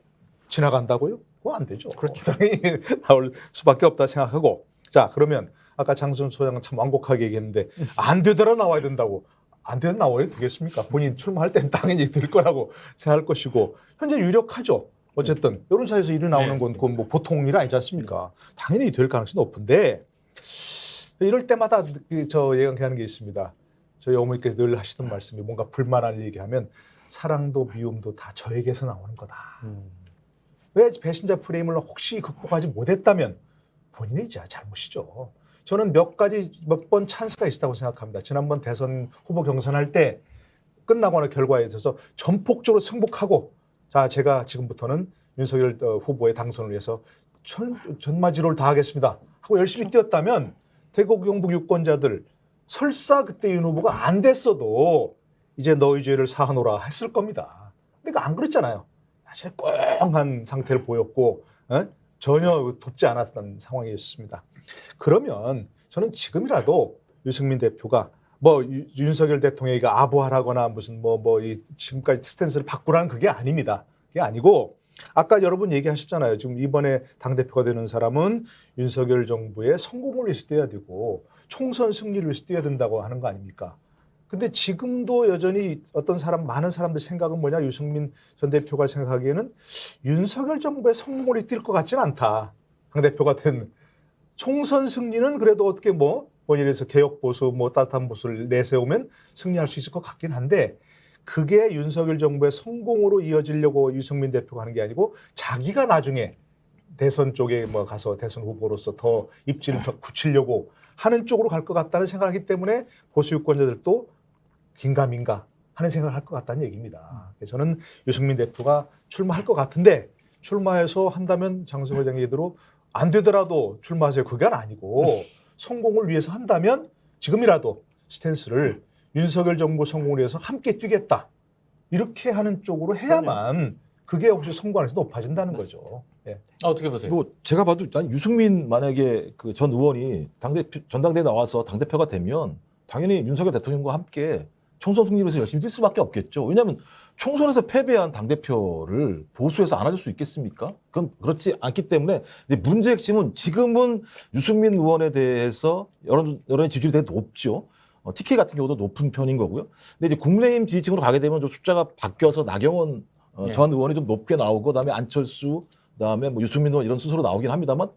지나간다고요? 그거 안 되죠. 그렇죠. 당연히 나올 수밖에 없다 생각하고 자 그러면 아까 장선 소장은 참 완곡하게 얘기했는데 안 되더라 나와야 된다고. 안 되면 나와야 되겠습니까? 본인 출마할 때는 당연히 될 거라고 생각할 것이고 현재 유력하죠. 어쨌든 여론조사에서 1위 나오는 건 그건 뭐 보통 일 아니지 않습니까? 당연히 될 가능성이 높은데 이럴 때마다 저 얘기하는 게 있습니다. 저희 어머니께서 늘 하시던 말씀이 뭔가 불만할 얘기하면 사랑도 미움도 다 저에게서 나오는 거다. 왜 배신자 프레임을 혹시 극복하지 못했다면 본인의 잘못이죠. 저는 몇 번 찬스가 있었다고 생각합니다. 지난번 대선 후보 경선할 때 끝나거나 결과에 있어서 전폭적으로 승복하고 자 제가 지금부터는 윤석열 후보의 당선을 위해서 전마지로를 다하겠습니다 하고 열심히 뛰었다면 대구 경북 유권자들 설사 그때 윤 후보가 안 됐어도 이제 너희 죄를 사하노라 했을 겁니다. 그러니까 안 그랬잖아요. 사실 꽁한 상태를 보였고 전혀 돕지 않았던 상황이었습니다. 그러면 저는 지금이라도 유승민 대표가 뭐 윤석열 대통령이 아부하라거나 무슨 이 지금까지 스탠스를 바꾸라는 그게 아닙니다. 그게 아니고 아까 여러분 얘기하셨잖아요. 지금 이번에 당대표가 되는 사람은 윤석열 정부의 성공을 위해서 뛰어야 되고 총선 승리를 위해서 뛰어야 된다고 하는 거 아닙니까? 근데 지금도 여전히 많은 사람들 생각은 뭐냐? 유승민 전 대표가 생각하기에는 윤석열 정부의 성공을 뛸 것 같지는 않다. 당대표가 된 총선 승리는 그래도 어떻게 이래서 개혁 보수 따뜻한 보수를 내세우면 승리할 수 있을 것 같긴 한데 그게 윤석열 정부의 성공으로 이어지려고 유승민 대표가 하는 게 아니고 자기가 나중에 대선 쪽에 가서 대선 후보로서 더 입지를 더 굳히려고 하는 쪽으로 갈 것 같다는 생각을 하기 때문에 보수 유권자들도 긴가민가 하는 생각을 할 것 같다는 얘기입니다. 그래서 저는 유승민 대표가 출마할 것 같은데 출마해서 한다면 장승호 회장 얘기대로 안 되더라도 출마하세요. 그게 아니고 성공을 위해서 한다면 지금이라도 스탠스를 윤석열 정부 성공을 위해서 함께 뛰겠다. 이렇게 하는 쪽으로 해야만 그게 혹시 성공 가능성이 높아진다는 거죠. 예.
어떻게 보세요?
뭐 제가 봐도 난 유승민 만약에 그 전 의원이 전당대회 나와서 당대표가 되면 당연히 윤석열 대통령과 함께 총선 승리를 위해서 열심히 뛸 수밖에 없겠죠. 왜냐하면 총선에서 패배한 당대표를 보수에서 안아줄 수 있겠습니까? 그건 그렇지 않기 때문에 이제 문제 핵심은 지금은 유승민 의원에 대해서 여론의 지지율이 되게 높죠. TK 같은 경우도 높은 편인 거고요. 근데 이제 국민의힘 지지층으로 가게 되면 좀 숫자가 바뀌어서 나경원 전 의원이 좀 높게 나오고 그다음에 안철수 그다음에 유승민 의원 이런 순서로 나오긴 합니다만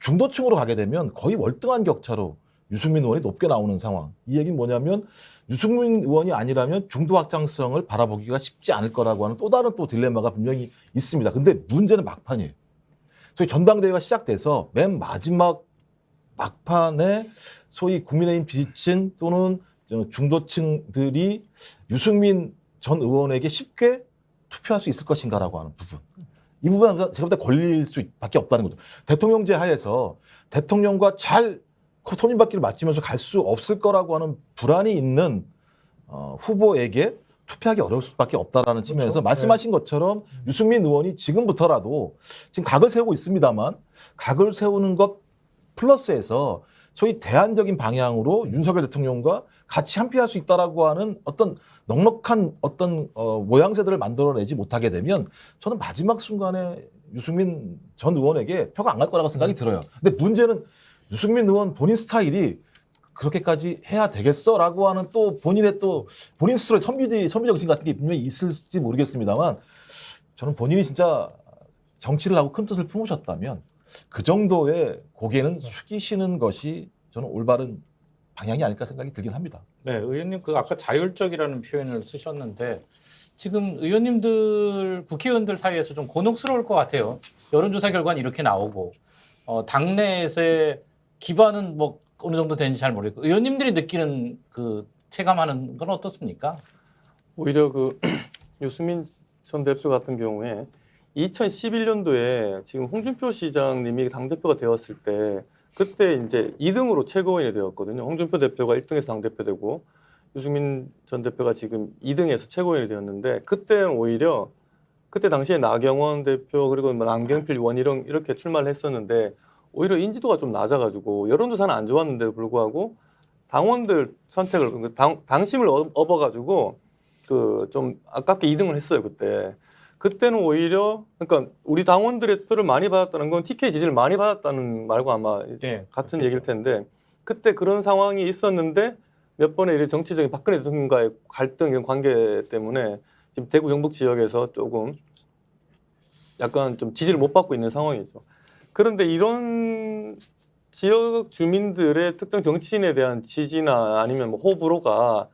중도층으로 가게 되면 거의 월등한 격차로 유승민 의원이 높게 나오는 상황. 이 얘기는 뭐냐면 유승민 의원이 아니라면 중도 확장성을 바라보기가 쉽지 않을 거라고 하는 또 다른 딜레마가 분명히 있습니다. 근데 문제는 막판이에요. 소위 전당대회가 시작돼서 맨 마지막 막판에 소위 국민의힘 지지층 또는 중도층들이 유승민 전 의원에게 쉽게 투표할 수 있을 것인가라고 하는 부분. 이 부분은 제가 볼 때 걸릴 수밖에 없다는 거죠. 대통령제 하에서 대통령과 잘 손님받기를 맞추면서 갈 수 없을 거라고 하는 불안이 있는 후보에게 투표하기 어려울 수밖에 없다라는 측면에서
그렇죠.
말씀하신 것처럼 유승민 의원이 지금부터라도 지금 각을 세우고 있습니다만 각을 세우는 것 플러스해서 소위 대안적인 방향으로 윤석열 대통령과 같이 함께할 수 있다라고 하는 어떤 넉넉한 모양새들을 만들어내지 못하게 되면 저는 마지막 순간에 유승민 전 의원에게 표가 안 갈 거라고 생각이 들어요. 근데 문제는 유승민 의원 본인 스타일이 그렇게까지 해야 되겠어라고 하는 또 본인의 본인 스스로의 선비적 의심 같은 게 분명히 있을지 모르겠습니다만 저는 본인이 진짜 정치를 하고 큰 뜻을 품으셨다면 그 정도의 고개는 숙이시는 것이 저는 올바른 방향이 아닐까 생각이 들긴 합니다.
네, 의원님 아까 자율적이라는 표현을 쓰셨는데 지금 의원님들 국회의원들 사이에서 좀 곤혹스러울 것 같아요. 여론조사 결과는 이렇게 나오고 당내에서의 기반은 어느 정도 되는지 잘 모르겠고 의원님들이 느끼는 체감하는 건 어떻습니까?
오히려 유승민 전 대표 같은 경우에 2011년도에 지금 홍준표 시장님이 당대표가 되었을 때 그때 이제 2등으로 최고위원이 되었거든요. 홍준표 대표가 1등에서 당대표 되고 유승민 전 대표가 지금 2등에서 최고위원이 되었는데 그때는 오히려 그때 당시에 나경원 대표 그리고 뭐 남경필 원희룡 이렇게 출마를 했었는데 오히려 인지도가 좀 낮아가지고 여론조사는 안 좋았는데도 불구하고 당원들 선택을 당심을 업어가지고 그 좀 아깝게 2등을 했어요 그때. 그때는 오히려 그러니까 우리 당원들의 표를 많이 받았다는 건 TK 지지를 많이 받았다는 말과 아마
네,
같은
그렇죠.
얘기일 텐데 그때 그런 상황이 있었는데 몇 번의 이런 정치적인 박근혜 대통령과의 갈등 이런 관계 때문에 지금 대구 경북 지역에서 조금 약간 좀 지지를 못 받고 있는 상황이죠. 그런데 이런 지역 주민들의 특정 정치인에 대한 지지나 아니면 뭐 호불호가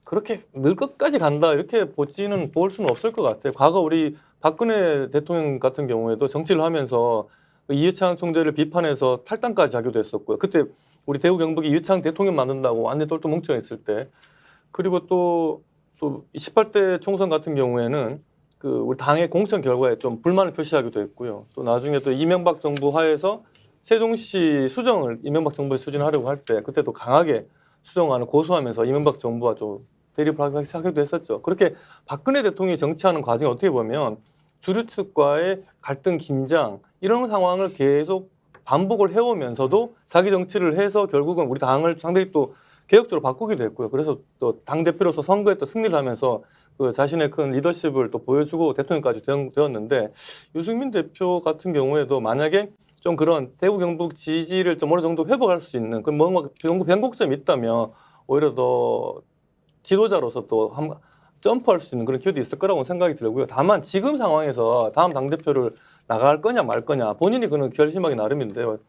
그렇게 늘 끝까지 간다 이렇게 볼 수는 없을 것 같아요. 과거 우리 박근혜 대통령 같은 경우에도 정치를 하면서 이회창 총재를 비판해서 탈당까지 하기도 했었고요. 그때 우리 대구 경북이 이회창 대통령 만든다고 완전 똘똘 뭉쳐있을 때 그리고 또 18대 총선 같은 경우에는 그 우리 당의 공천 결과에 좀 불만을 표시하기도 했고요. 또 나중에 또 이명박 정부 하에서 세종시 수정을 이명박 정부에 추진하려고 할 때 그때도 강하게 수정안을 고수하면서 이명박 정부와 좀 대립을 하기도 했었죠. 그렇게 박근혜 대통령이 정치하는 과정이 어떻게 보면 주류 측과의 갈등, 긴장 이런 상황을 계속 반복을 해오면서도 자기 정치를 해서 결국은 우리 당을 상당히 또 개혁적으로 바꾸기도 했고요. 그래서 또 당대표로서 선거에 또 승리를 하면서 그 자신의 큰 리더십을 또 보여주고 대통령까지 되었는데 유승민 대표 같은 경우에도 만약에 좀 그런 대구 경북 지지를 좀 어느 정도 회복할 수 있는 그 뭔가 변곡점이 있다면 오히려 더 지도자로서 또 점프할 수 있는 그런 기회도 있을 거라고 생각이 들고요. 다만 지금 상황에서 다음 당대표를 나갈 거냐 말 거냐 본인이 그는 결심하기 나름인데요.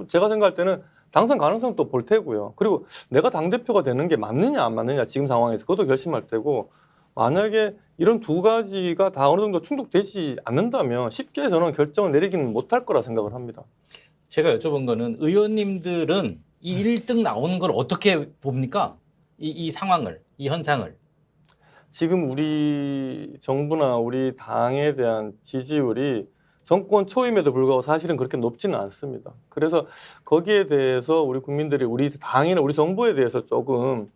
제가 생각할 때는 당선 가능성도 볼 테고요. 그리고 내가 당대표가 되는 게 맞느냐 안 맞느냐 지금 상황에서 그것도 결심할 테고 만약에 이런 두 가지가 다 어느 정도 충족되지 않는다면 쉽게 저는 결정을 내리기는 못할 거라 생각을 합니다.
제가 여쭤본 거는 의원님들은 이 1등 나오는 걸 어떻게 봅니까? 이 상황을, 이 현상을.
지금 우리 정부나 우리 당에 대한 지지율이 정권 초임에도 불구하고 사실은 그렇게 높지는 않습니다. 그래서 거기에 대해서 우리 국민들이 우리 당이나 우리 정부에 대해서 조금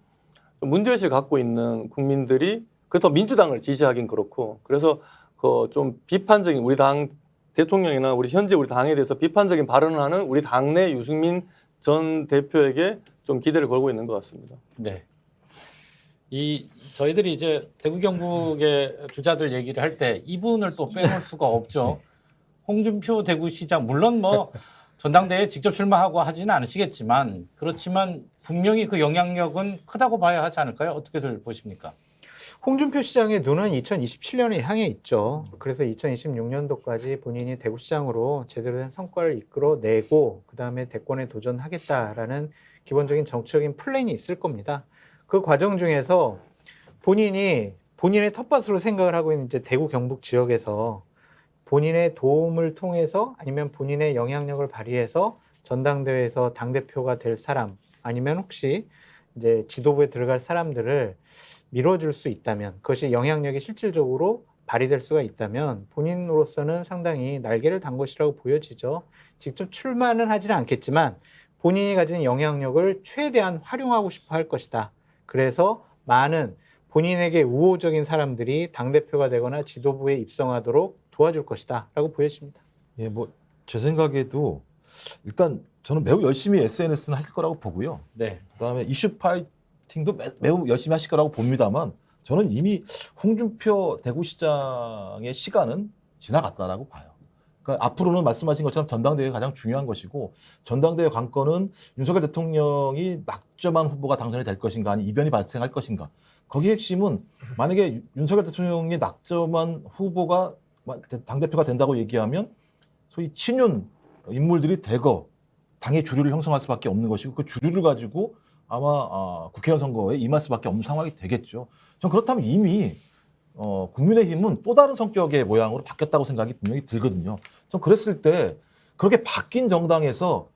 문제의식을 갖고 있는 국민들이 그렇다고 민주당을 지지하긴 그렇고 그래서 그 좀 비판적인 우리 당 대통령이나 우리 현재 우리 당에 대해서 비판적인 발언을 하는 우리 당내 유승민 전 대표에게 좀 기대를 걸고 있는 것 같습니다.
네. 저희들이 이제 대구 경북의 주자들 얘기를 할 때 이분을 또 빼놓을 수가 없죠. 홍준표 대구시장 물론 뭐 전당대회에 직접 출마하고 하지는 않으시겠지만 그렇지만 분명히 그 영향력은 크다고 봐야 하지 않을까요? 어떻게들 보십니까?
홍준표 시장의 눈은 2027년에 향해 있죠. 그래서 2026년도까지 본인이 대구시장으로 제대로 된 성과를 이끌어내고 그다음에 대권에 도전하겠다라는 기본적인 정치적인 플랜이 있을 겁니다. 그 과정 중에서 본인이 본인의 텃밭으로 생각을 하고 있는 이제 대구 경북 지역에서 본인의 도움을 통해서 아니면 본인의 영향력을 발휘해서 전당대회에서 당대표가 될 사람 아니면 혹시 이제 지도부에 들어갈 사람들을 밀어줄 수 있다면 그것이 영향력이 실질적으로 발휘될 수가 있다면 본인으로서는 상당히 날개를 단 것이라고 보여지죠. 직접 출마는 하지는 않겠지만 본인이 가진 영향력을 최대한 활용하고 싶어 할 것이다. 그래서 많은 본인에게 우호적인 사람들이 당대표가 되거나 지도부에 입성하도록 도와줄 것이다 라고 보여집니다.
예, 뭐 제 생각에도 일단 저는 매우 열심히 SNS는 하실 거라고 보고요.
네.
그다음에 이슈 파이팅도 매우 열심히 하실 거라고 봅니다만 저는 이미 홍준표 대구시장의 시간은 지나갔다라고 봐요. 그러니까 앞으로는 말씀하신 것처럼 전당대회가 가장 중요한 것이고 전당대회 관건은 윤석열 대통령이 낙점한 후보가 당선이 될 것인가 아니면 이변이 발생할 것인가. 거기에 핵심은 만약에 윤석열 대통령이 낙점한 후보가 당대표가 된다고 얘기하면 소위 친윤 인물들이 대거 당의 주류를 형성할 수밖에 없는 것이고 그 주류를 가지고 아마 국회의원 선거에 임할 수밖에 없는 상황이 되겠죠. 전 그렇다면 이미 국민의힘은 또 다른 성격의 모양으로 바뀌었다고 생각이 분명히 들거든요. 전 그랬을 때 그렇게 바뀐 정당에서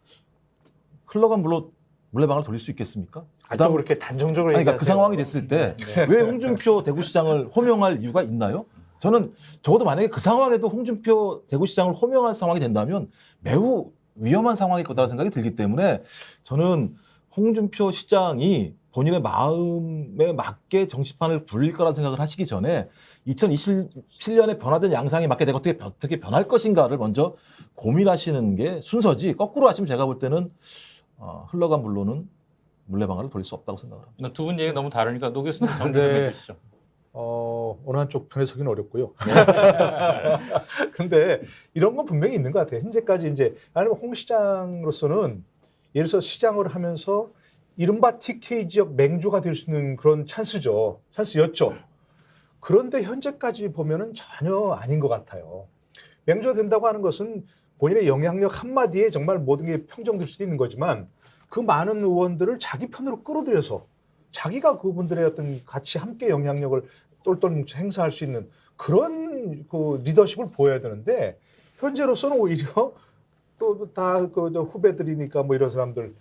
흘러간 물로 물레방아를 돌릴 수 있겠습니까?
또 그렇게 단정적으로
그러니까 그
얘기하세요.
상황이 됐을 때 왜 홍준표 대구시장을 호명할 이유가 있나요? 저는 적어도 만약에 그 상황에도 홍준표 대구시장을 호명할 상황이 된다면 매우 위험한 상황일 거다라는 생각이 들기 때문에 저는 홍준표 시장이 본인의 마음에 맞게 정치판을 굴릴 거라는 생각을 하시기 전에 2027년에 변화된 양상에 맞게 내가 어떻게 변할 것인가를 먼저 고민하시는 게 순서지, 거꾸로 하시면 제가 볼 때는 흘러간 물로는 물레방아를 돌릴 수 없다고 생각을 합니다.
두 분 얘기 너무 다르니까 노 교수님 정리 좀
네.
해주시죠.
어느 한쪽 편에 서기는 어렵고요. 근데 이런 건 분명히 있는 것 같아요. 현재까지 이제 아니면 홍 시장으로서는 예를 들어서 시장을 하면서 이른바 TK 지역 맹주가 될 수 있는 그런 찬스였죠. 그런데 현재까지 보면은 전혀 아닌 것 같아요. 맹주가 된다고 하는 것은 본인의 영향력 한마디에 정말 모든 게 평정될 수도 있는 거지만 그 많은 의원들을 자기 편으로 끌어들여서 자기가 그분들의 어떤 같이 함께 영향력을 똘똘 뭉쳐 행사할 수 있는 그런 그 리더십을 보여야 되는데 현재로서는 오히려 또 다 그 후배들이니까 뭐 이런 사람들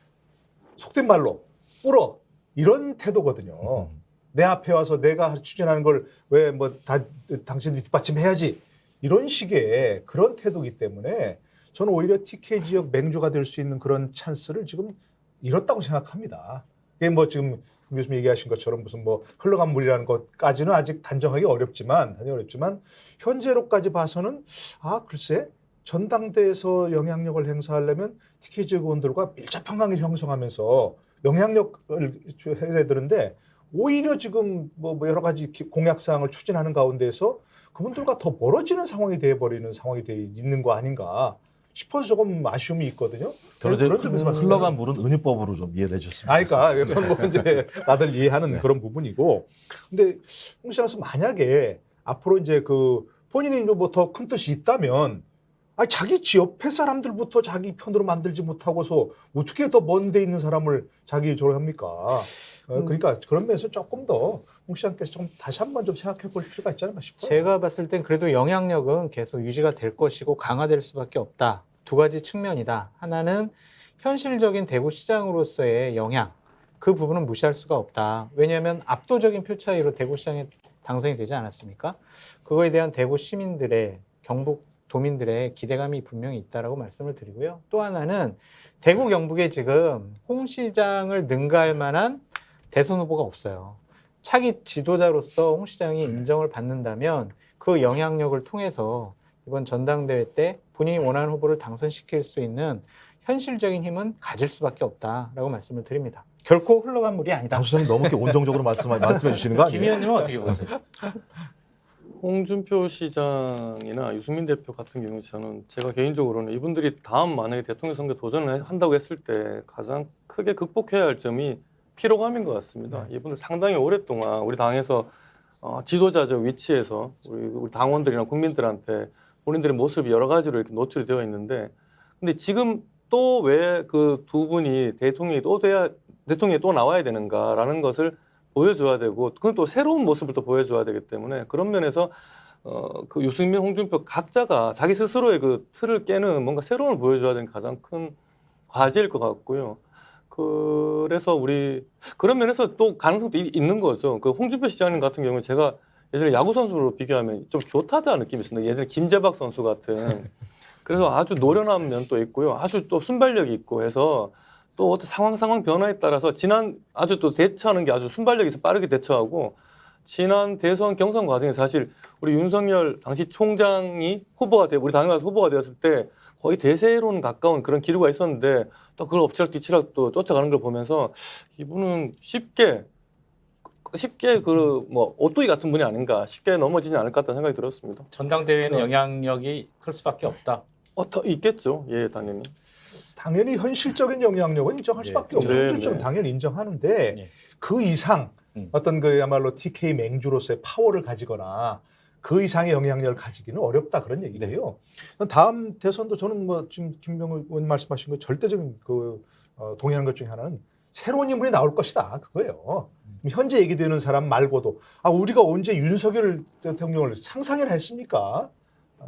속된 말로 꿇어 이런 태도거든요. 내 앞에 와서 내가 추진하는 걸 왜 뭐 다 당신 뒷받침해야지 이런 식의 그런 태도이기 때문에 저는 오히려 TK 지역 맹주가 될 수 있는 그런 찬스를 지금 잃었다고 생각합니다. 이게 뭐 지금 교수님 얘기하신 것처럼 무슨 뭐 흘러간 물이라는 것까지는 아직 단정하기 어렵지만 현재로까지 봐서는 글쎄 전당대에서 영향력을 행사하려면 TK 지역 의원들과 밀접한 관계를 형성하면서 영향력을 해야 되는데 오히려 지금 뭐 여러 가지 공약 사항을 추진하는 가운데에서 그분들과 더 멀어지는 상황이 되어버리는 상황이 돼 있는 거 아닌가 싶어서 조금 아쉬움이 있거든요.
저는
그런 점에서
흘러간 물은 은유법으로 좀 이해를 해주셨으면
그러니까
좋겠습니다.
뭐 이제 다들 이해하는 그런 부분이고, 근데 홍 시장에서 만약에 앞으로 이제 그 본인이 뭐 더 큰 뜻이 있다면, 자기 지 옆에 사람들부터 자기 편으로 만들지 못하고서 어떻게 더 먼 데 있는 사람을 자기 저를 합니까? 그러니까 그런 면에서 조금 더 홍 시장께서 좀 다시 한번 좀 생각해 볼 필요가 있지 않을까 싶어요.
제가 봤을 땐 그래도 영향력은 계속 유지가 될 것이고 강화될 수밖에 없다. 두 가지 측면이다. 하나는 현실적인 대구시장으로서의 영향. 그 부분은 무시할 수가 없다. 왜냐하면 압도적인 표 차이로 대구시장에 당선이 되지 않았습니까? 그거에 대한 대구 시민들의 경북 도민들의 기대감이 분명히 있다라고 말씀을 드리고요. 또 하나는 대구 경북에 지금 홍 시장을 능가할 만한 대선 후보가 없어요. 차기 지도자로서 홍 시장이 인정을 받는다면 그 영향력을 통해서 이번 전당대회 때 본인이 원하는 후보를 당선시킬 수 있는 현실적인 힘은 가질 수밖에 없다라고 말씀을 드립니다. 결코 흘러간 물이 아니다.
장 수장님 너무 이렇게 온정적으로 말씀해 주시는 거
김
아니에요?
의원님은 어떻게 보세요?
홍준표 시장이나 유승민 대표 같은 경우 저는 제가 개인적으로는 이분들이 다음 만약에 대통령 선거 도전을 한다고 했을 때 가장 크게 극복해야 할 점이 피로감인 것 같습니다. 이분들 상당히 오랫동안 우리 당에서 지도자적 위치에서 우리 당원들이나 국민들한테 본인들의 모습이 여러 가지로 이렇게 노출이 되어 있는데, 근데 지금 또 왜 그 두 분이 대통령이 또 나와야 되는가라는 것을 보여줘야 되고, 그건 또 새로운 모습을 또 보여줘야 되기 때문에 그런 면에서 그 유승민, 홍준표 각자가 자기 스스로의 그 틀을 깨는 뭔가 새로운 걸 보여줘야 되는 가장 큰 과제일 것 같고요. 그래서 우리 그런 면에서 또 가능성도 있는 거죠. 그 홍준표 시장님 같은 경우는 제가 예전에 야구 선수로 비교하면 좀 교타자 느낌이 있습니다. 예전에 김재박 선수 같은. 그래서 아주 노련한 면도 있고요. 아주 또 순발력이 있고 해서 또 어떤 상황 변화에 따라서 아주 또 대처하는 게 아주 순발력이 있어 빠르게 대처하고, 지난 대선 경선 과정에 사실 우리 윤석열 당시 총장이 우리 당에 와서 후보가 되었을 때 거의 대세론 가까운 그런 기류가 있었는데 또 그걸 엎치락뒤치락 또 쫓아가는 걸 보면서 이분은 쉽게 그 뭐 오뚜기 같은 분이 아닌가, 쉽게 넘어지지 않을 것 같다는 생각이 들었습니다.
전당대회는 영향력이 클 수밖에 없다.
더 있겠죠. 예, 당연히.
당연히 현실적인 영향력은 인정할 수밖에 없죠.
네,
현실적인
네.
당연히 인정하는데
네.
그 이상 어떤 그야말로 TK 맹주로서의 파워를 가지거나 그 이상의 영향력을 가지기는 어렵다, 그런 얘기예요. 다음 대선도 저는 뭐 지금 김병우 의원 말씀하신 거 절대적인 동의하는 것 중에 하나는 새로운 인물이 나올 것이다, 그거예요. 현재 얘기되는 사람 말고도 우리가 언제 윤석열 대통령을 상상이나 했습니까?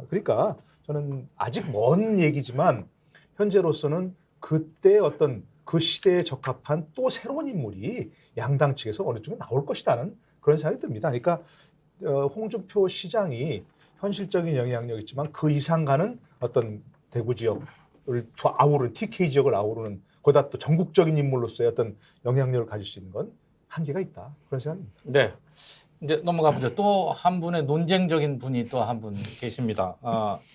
그러니까 저는 아직 먼 얘기지만 현재로서는 그때 어떤 그 시대에 적합한 또 새로운 인물이 양당 측에서 어느 쪽에 나올 것이라는 그런 생각이 듭니다. 그러니까 홍준표 시장이 현실적인 영향력 있지만 그 이상 가는 어떤 대구 지역을 아우르는 TK 지역을 아우르는 거기다 또 전국적인 인물로서의 어떤 영향력을 가질 수 있는 건 한계가 있다. 그런 생각입니다.
네. 이제 넘어가 보죠. 또 한 분의 논쟁적인 분이 또 한 분 계십니다.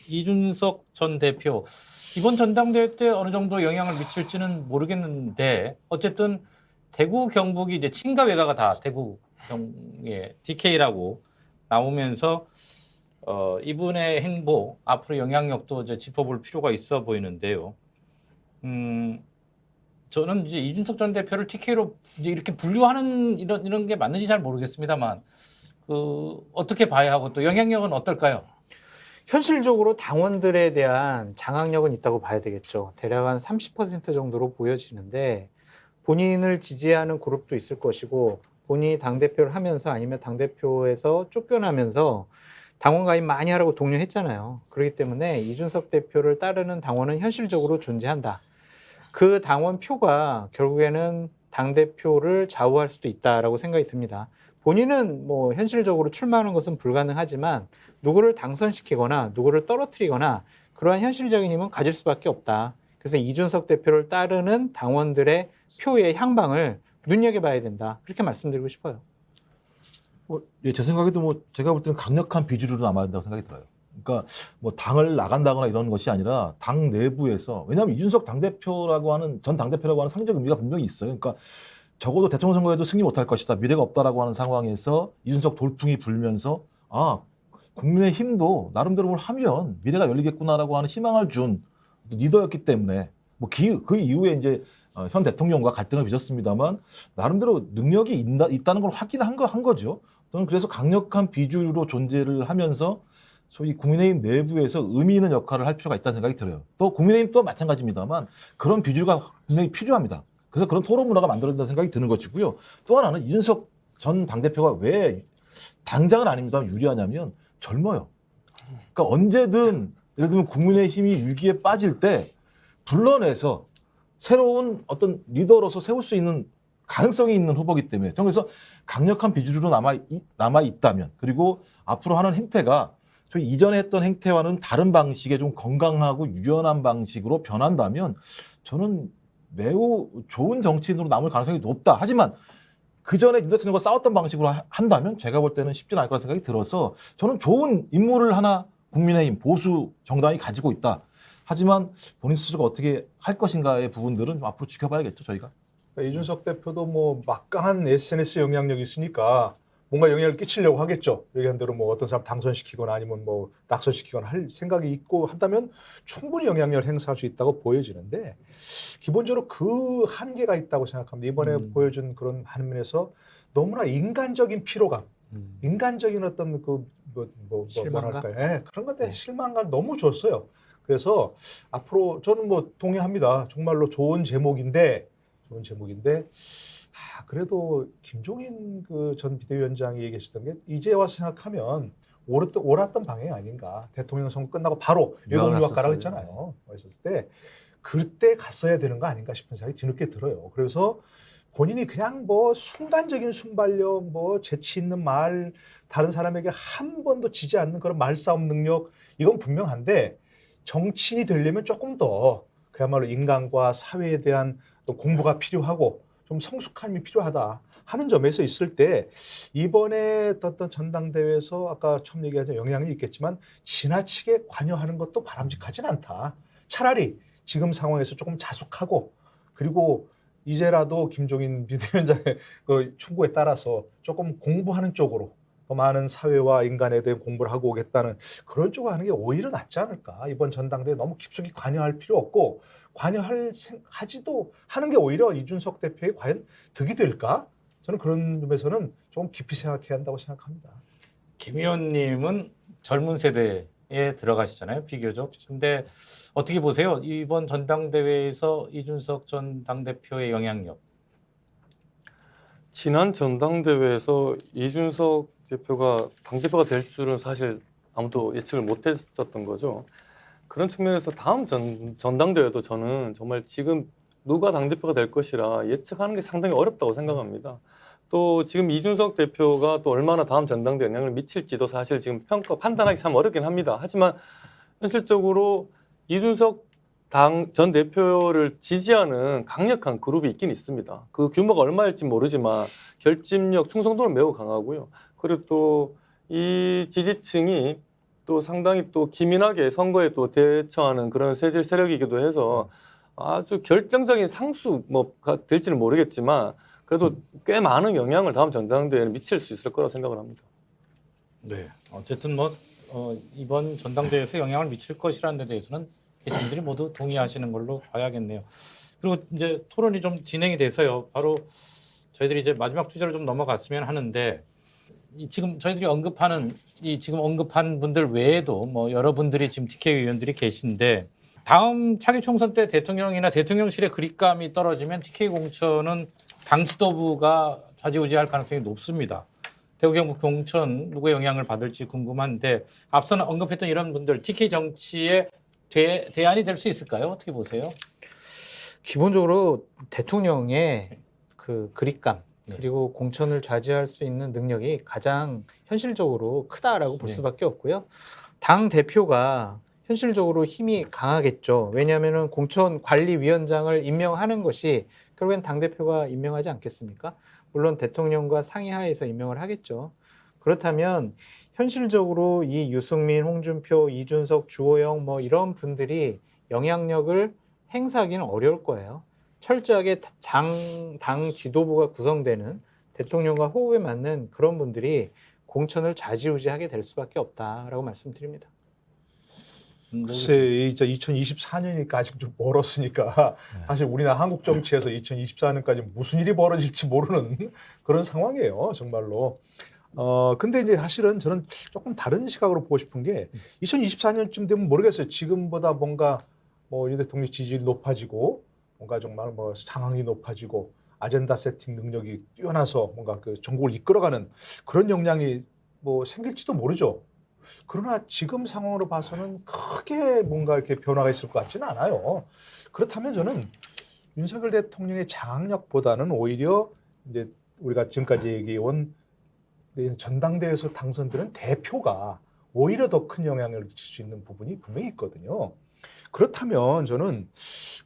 이준석 전 대표. 이번 전당대회 때 어느 정도 영향을 미칠지는 모르겠는데 어쨌든 대구 경북이 이제 친가 외가가 다 대구 경의 DK라고 나오면서 이분의 행보 앞으로 영향력도 이제 짚어볼 필요가 있어 보이는데요. 저는 이제 이준석 전 대표를 TK로 이제 이렇게 분류하는 이런 게 맞는지 잘 모르겠습니다만 어떻게 봐야 하고 또 영향력은 어떨까요?
현실적으로 당원들에 대한 장악력은 있다고 봐야 되겠죠. 대략 한 30% 정도로 보여지는데 본인을 지지하는 그룹도 있을 것이고 본인이 당대표를 하면서 아니면 당대표에서 쫓겨나면서 당원 가입 많이 하라고 독려했잖아요. 그렇기 때문에 이준석 대표를 따르는 당원은 현실적으로 존재한다. 그 당원 표가 결국에는 당대표를 좌우할 수도 있다라고 생각이 듭니다. 본인은 뭐 현실적으로 출마하는 것은 불가능하지만 누구를 당선시키거나 누구를 떨어뜨리거나 그러한 현실적인 힘은 가질 수밖에 없다. 그래서 이준석 대표를 따르는 당원들의 표의 향방을 눈여겨봐야 된다. 그렇게 말씀드리고 싶어요.
예, 제 생각에도 뭐 제가 볼 때는 강력한 비주류로 남아야 된다고 생각이 들어요. 그러니까 뭐 당을 나간다거나 이런 것이 아니라 당 내부에서, 왜냐하면 이준석 당대표라고 하는 전 당대표라고 하는 상징 의미가 분명히 있어요. 그러니까 적어도 대통령 선거에도 승리 못할 것이다, 미래가 없다라고 하는 상황에서 이준석 돌풍이 불면서 국민의힘도 나름대로 뭘 하면 미래가 열리겠구나라고 하는 희망을 준 리더였기 때문에 뭐 그 이후에 이제 현 대통령과 갈등을 빚었습니다만 나름대로 능력이 있다는 걸 확인한 거죠. 저는 그래서 강력한 비주류로 존재를 하면서 소위 국민의힘 내부에서 의미 있는 역할을 할 필요가 있다는 생각이 들어요. 또 국민의힘 또한 마찬가지입니다만 그런 비주류가 분명히 필요합니다. 그래서 그런 토론 문화가 만들어진다는 생각이 드는 것이고요. 또 하나는 이준석 전 당대표가 왜 당장은 아닙니다만 유리하냐면 젊어요. 그러니까 언제든 예를 들면 국민의힘이 위기에 빠질 때 불러내서 새로운 어떤 리더로서 세울 수 있는 가능성이 있는 후보이기 때문에 저는 그래서 강력한 비주류로 남아 있다면, 그리고 앞으로 하는 행태가 저희 이전에 했던 행태와는 다른 방식의 좀 건강하고 유연한 방식으로 변한다면 저는 매우 좋은 정치인으로 남을 가능성이 높다. 하지만 그 전에 윤 대통령과 싸웠던 방식으로 한다면 제가 볼 때는 쉽지는 않을 거라는 생각이 들어서 저는 좋은 인물을 하나 국민의힘 보수 정당이 가지고 있다. 하지만 본인 스스로가 어떻게 할 것인가의 부분들은 앞으로 지켜봐야겠죠, 저희가.
그러니까 이준석 대표도 뭐 막강한 SNS 영향력이 있으니까 뭔가 영향을 끼치려고 하겠죠. 얘기한 대로 뭐 어떤 사람 당선시키거나 아니면 뭐 낙선시키거나 할 생각이 있고 한다면 충분히 영향력을 행사할 수 있다고 보여지는데 기본적으로 그 한계가 있다고 생각합니다. 이번에 보여준 그런 반면에서 너무나 인간적인 피로감, 인간적인 어떤
실망감?
뭐랄까요? 네, 그런 것에 실망감 너무 줬어요. 그래서 앞으로 저는 뭐 동의합니다. 정말로 좋은 제목인데 그래도 김종인 그 전 비대위원장이 얘기했던 게 이제 와서 생각하면 옳았던 방향이 아닌가. 대통령 선거 끝나고 바로 외국유학 가라고 했잖아요. 그랬을 때 그때 갔어야 되는 거 아닌가 싶은 생각이 뒤늦게 들어요. 그래서 본인이 그냥 뭐 순간적인 순발력, 뭐 재치 있는 말, 다른 사람에게 한 번도 지지 않는 그런 말싸움 능력, 이건 분명한데 정치인이 되려면 조금 더 그야말로 인간과 사회에 대한 또 공부가 필요하고 좀 성숙함이 필요하다 하는 점에서 있을 때 이번에 어떤 전당대회에서 아까 처음 얘기한 영향이 있겠지만 지나치게 관여하는 것도 바람직하진 않다. 차라리 지금 상황에서 조금 자숙하고 그리고 이제라도 김종인 비대위원장의 그 충고에 따라서 조금 공부하는 쪽으로 더 많은 사회와 인간에 대한 공부를 하고 오겠다는 그런 쪽으로 하는 게 오히려 낫지 않을까. 이번 전당대회 너무 깊숙이 관여할 필요 없고 하지도 하는 게 오히려 이준석 대표에 과연 득이 될까? 저는 그런 점에서는 좀 깊이 생각해야 한다고 생각합니다.
김 의원님은 젊은 세대에 들어가시잖아요, 비교적. 근데 어떻게 보세요? 이번 전당대회에서 이준석 전 당대표의 영향력.
지난 전당대회에서 이준석 대표가 당대표가 될 줄은 사실 아무도 예측을 못했었던 거죠. 그런 측면에서 다음 전당대회도 저는 정말 지금 누가 당대표가 될 것이라 예측하는 게 상당히 어렵다고 생각합니다. 또 지금 이준석 대표가 또 얼마나 다음 전당대에 영향을 미칠지도 사실 지금 판단하기 참 어렵긴 합니다. 하지만 현실적으로 이준석 전 대표를 지지하는 강력한 그룹이 있긴 있습니다. 그 규모가 얼마일지 모르지만 결집력, 충성도는 매우 강하고요. 그리고 또 이 지지층이 또 상당히 또 기민하게 선거에 또 대처하는 그런 세력이기도 해서 아주 결정적인 상수 뭐가 될지는 모르겠지만 그래도 꽤 많은 영향을 다음 전당대회에 미칠 수 있을 거라고 생각을 합니다.
네. 어쨌든 뭐 이번 전당대회에서 영향을 미칠 것이라는 데 대해서는 계신분들이 모두 동의하시는 걸로 봐야겠네요. 그리고 이제 토론이 좀 진행이 돼서요. 바로 저희들이 이제 마지막 주제로 좀 넘어갔으면 하는데 지금 저희들이 지금 언급한 분들 외에도 뭐 여러분들이 지금 TK 의원들이 계신데 다음 차기 총선 때 대통령이나 대통령실의 그립감이 떨어지면 TK 공천은 당 지도부가 좌지우지할 가능성이 높습니다. 대구 경북 공천 누구의 영향을 받을지 궁금한데 앞서는 언급했던 이런 분들 TK 정치의 대안이 될 수 있을까요? 어떻게 보세요?
기본적으로 대통령의 그 그립감 그리고 공천을 좌지할 수 있는 능력이 가장 현실적으로 크다라고 볼 수밖에 없고요. 당 대표가 현실적으로 힘이 강하겠죠. 왜냐하면 공천관리위원장을 임명하는 것이 결국엔 당 대표가 임명하지 않겠습니까? 물론 대통령과 상의하에서 임명을 하겠죠. 그렇다면 현실적으로 이 유승민, 홍준표, 이준석, 주호영 뭐 이런 분들이 영향력을 행사하기는 어려울 거예요. 철저하게 당 지도부가 구성되는 대통령과 호흡에 맞는 그런 분들이 공천을 좌지우지하게 될 수밖에 없다라고 말씀드립니다.
글쎄, 2024년이니까 아직 좀 멀었으니까 사실 우리나라 한국 정치에서 2024년까지 무슨 일이 벌어질지 모르는 그런 상황이에요, 정말로. 근데 이제 사실은 저는 조금 다른 시각으로 보고 싶은 게 2024년쯤 되면 모르겠어요. 지금보다 뭔가 뭐 윤 대통령 지지율이 높아지고 뭔가 정말 뭐 장악이 높아지고 아젠다 세팅 능력이 뛰어나서 뭔가 그 전국을 이끌어가는 그런 역량이 뭐 생길지도 모르죠. 그러나 지금 상황으로 봐서는 크게 뭔가 이렇게 변화가 있을 것 같지는 않아요. 그렇다면 저는 윤석열 대통령의 장악력보다는 오히려 이제 우리가 지금까지 얘기해온 전당대회에서 당선되는 대표가 오히려 더 큰 영향을 미칠 수 있는 부분이 분명히 있거든요. 그렇다면 저는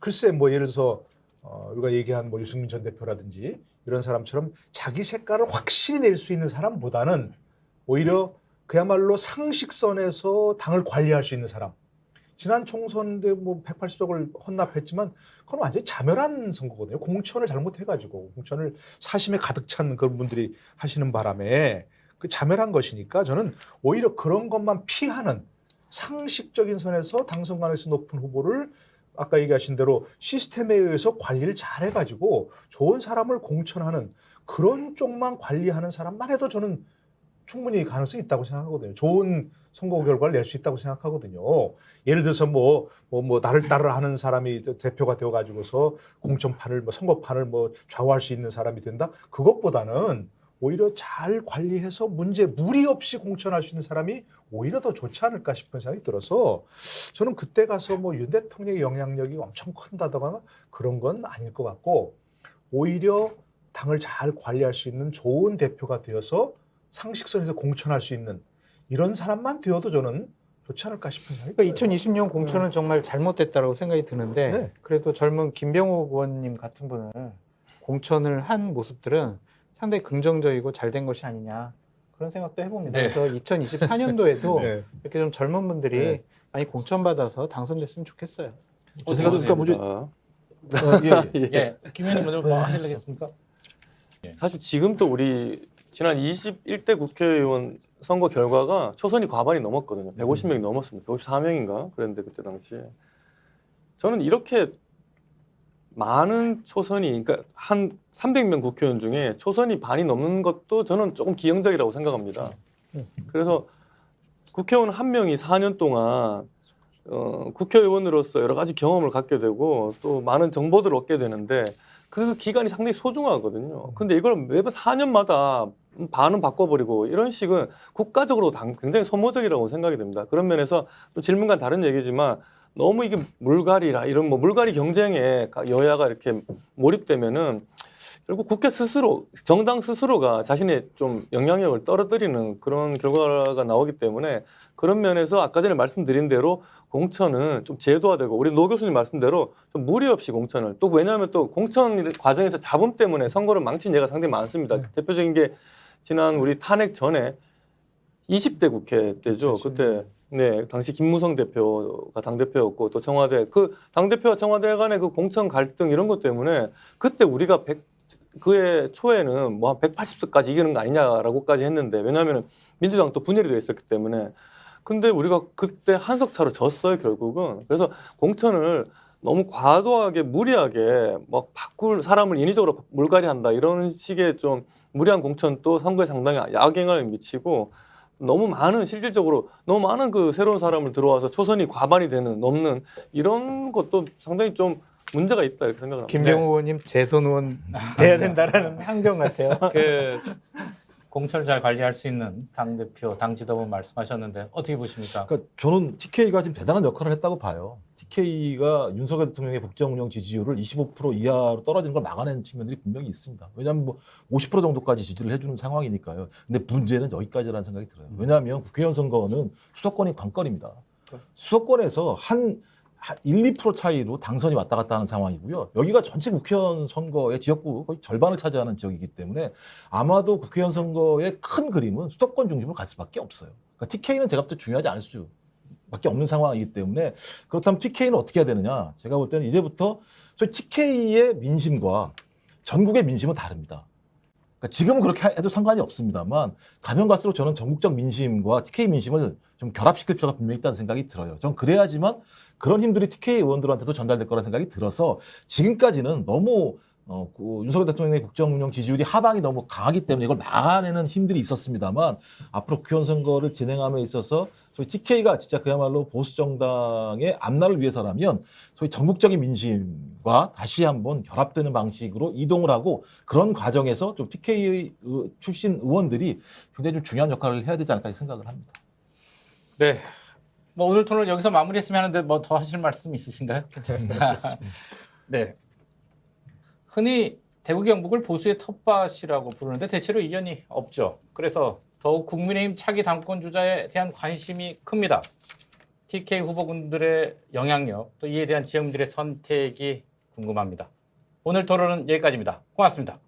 글쎄 뭐 예를 들어서 우리가 얘기한 뭐 유승민 전 대표라든지 이런 사람처럼 자기 색깔을 확실히 낼 수 있는 사람보다는 오히려 그야말로 상식선에서 당을 관리할 수 있는 사람. 지난 총선 때 뭐 180석을 헌납했지만 그건 완전히 자멸한 선거거든요. 공천을 잘못해가지고 공천을 사심에 가득 찬 그런 분들이 하시는 바람에 그 자멸한 것이니까 저는 오히려 그런 것만 피하는 상식적인 선에서 당선 가능성이 높은 후보를 아까 얘기하신 대로 시스템에 의해서 관리를 잘 해가지고 좋은 사람을 공천하는 그런 쪽만 관리하는 사람만 해도 저는 충분히 가능성이 있다고 생각하거든요. 좋은 선거 결과를 낼 수 있다고 생각하거든요. 예를 들어서 뭐 나를 따르하는 사람이 대표가 되어가지고서 공천판을 선거판을 좌우할 수 있는 사람이 된다. 그것보다는 오히려 잘 관리해서 무리 없이 공천할 수 있는 사람이 오히려 더 좋지 않을까 싶은 생각이 들어서 저는 그때 가서 윤 대통령의 영향력이 엄청 큰다거나 그런 건 아닐 것 같고 오히려 당을 잘 관리할 수 있는 좋은 대표가 되어서 상식선에서 공천할 수 있는 이런 사람만 되어도 저는 좋지 않을까 싶은 생각이 들어요.
2020년 공천은 정말 잘못됐다고 생각이 드는데
네.
그래도 젊은 김병욱 의원님 같은 분을 공천을 한 모습들은 상당히 긍정적이고 잘된 것이 아니냐 그런 생각도 해봅니다.
네.
그래서 2024년도에도
네.
이렇게 좀 젊은 분들이
네.
많이 공천받아서 당선됐으면 좋겠어요.
제가 그러니까 먼저
예, 김 의원님 먼저 뭐 하시겠습니까?
사실 지금도 우리 지난 21대 국회의원 선거 결과가 초선이 과반이 넘었거든요. 150명이 넘었습니다. 154명인가 그랬는데 그때 당시에 저는 이렇게 많은 초선이 그러니까 한 300명 국회의원 중에 초선이 반이 넘는 것도 저는 조금 기형적이라고 생각합니다. 그래서 국회의원 한 명이 4년 동안 국회의원으로서 여러 가지 경험을 갖게 되고 또 많은 정보들을 얻게 되는데 그 기간이 상당히 소중하거든요. 근데 이걸 매번 4년마다 반은 바꿔버리고 이런 식은 국가적으로 굉장히 소모적이라고 생각이 됩니다. 그런 면에서 또 질문과는 다른 얘기지만 너무 이게 물갈이라 이런 뭐 물갈이 경쟁에 여야가 이렇게 몰입되면은 결국 국회 스스로 정당 스스로가 자신의 좀 영향력을 떨어뜨리는 그런 결과가 나오기 때문에 그런 면에서 아까 전에 말씀드린 대로 공천은 좀 제도화되고 우리 노 교수님 말씀대로 좀 무리 없이 공천을 또 왜냐하면 또 공천 과정에서 잡음 때문에 선거를 망친 예가 상당히 많습니다. 대표적인 게 지난 우리 탄핵 전에 20대 국회 때죠. 그때 네 당시 김무성 대표가 당 대표였고 또 청와대 그 당 대표와 청와대 간의 그 공천 갈등 이런 것 때문에 그때 우리가 그해 초에는 뭐 한 180석까지 이기는 거 아니냐라고까지 했는데 왜냐하면 민주당 또 분열이 되어 있었기 때문에 근데 우리가 그때 한 석 차로 졌어요 결국은. 그래서 공천을 너무 과도하게 무리하게 막 바꿀 사람을 인위적으로 물갈이한다 이런 식의 좀 무리한 공천도 선거에 상당히 악영향을 미치고 너무 많은 실질적으로 너무 많은 그 새로운 사람을 들어와서 초선이 과반이 되는 넘는 이런 것도 상당히 좀 문제가 있다 이렇게 생각을 합니다.
김병호 의원님 재선 의원 돼야 된다라는 환경 같아요.
그 공천을 잘 관리할 수 있는 당 대표, 당 지도부 말씀하셨는데 어떻게 보십니까?
그러니까 저는 TK가 지금 대단한 역할을 했다고 봐요. TK가 윤석열 대통령의 국정 운영 지지율을 25% 이하로 떨어지는 걸 막아낸 측면들이 분명히 있습니다. 왜냐하면 뭐 50% 정도까지 지지를 해주는 상황이니까요. 근데 문제는 여기까지라는 생각이 들어요. 왜냐하면 국회의원 선거는 수도권이 관건입니다. 수도권에서 한 1, 2% 차이로 당선이 왔다 갔다 하는 상황이고요. 여기가 전체 국회의원 선거의 지역구 거의 절반을 차지하는 지역이기 때문에 아마도 국회의원 선거의 큰 그림은 수도권 중심으로 갈 수밖에 없어요. 그러니까 TK는 제가 볼 때 중요하지 않을 수밖에 없는 상황이기 때문에 그렇다면 TK는 어떻게 해야 되느냐. 제가 볼 때는 이제부터 소위 TK의 민심과 전국의 민심은 다릅니다. 그러니까 지금은 그렇게 해도 상관이 없습니다만 가면 갈수록 저는 전국적 민심과 TK 민심을 좀 결합시킬 필요가 분명히 있다는 생각이 들어요. 전 그래야지만 그런 힘들이 TK 의원들한테도 전달될 거라는 생각이 들어서 지금까지는 너무 윤석열 대통령의 국정 운영 지지율이 하방이 너무 강하기 때문에 이걸 막아내는 힘들이 있었습니다만 앞으로 국회의원 선거를 진행함에 있어서 소위 TK가 진짜 그야말로 보수 정당의 앞날을 위해서라면 소위 전국적인 민심과 다시 한번 결합되는 방식으로 이동을 하고 그런 과정에서 좀 TK 출신 의원들이 굉장히 좀 중요한 역할을 해야 되지 않을까 생각을 합니다.
네. 뭐 오늘 토론을 여기서 마무리했으면 하는데 뭐 더 하실 말씀 있으신가요?
괜찮습니다.
네. 흔히 대구 경북을 보수의 텃밭이라고 부르는데 대체로 이견이 없죠. 그래서 더욱 국민의힘 차기 당권 주자에 대한 관심이 큽니다. TK 후보군들의 영향력, 또 이에 대한 지역민들의 선택이 궁금합니다. 오늘 토론은 여기까지입니다. 고맙습니다.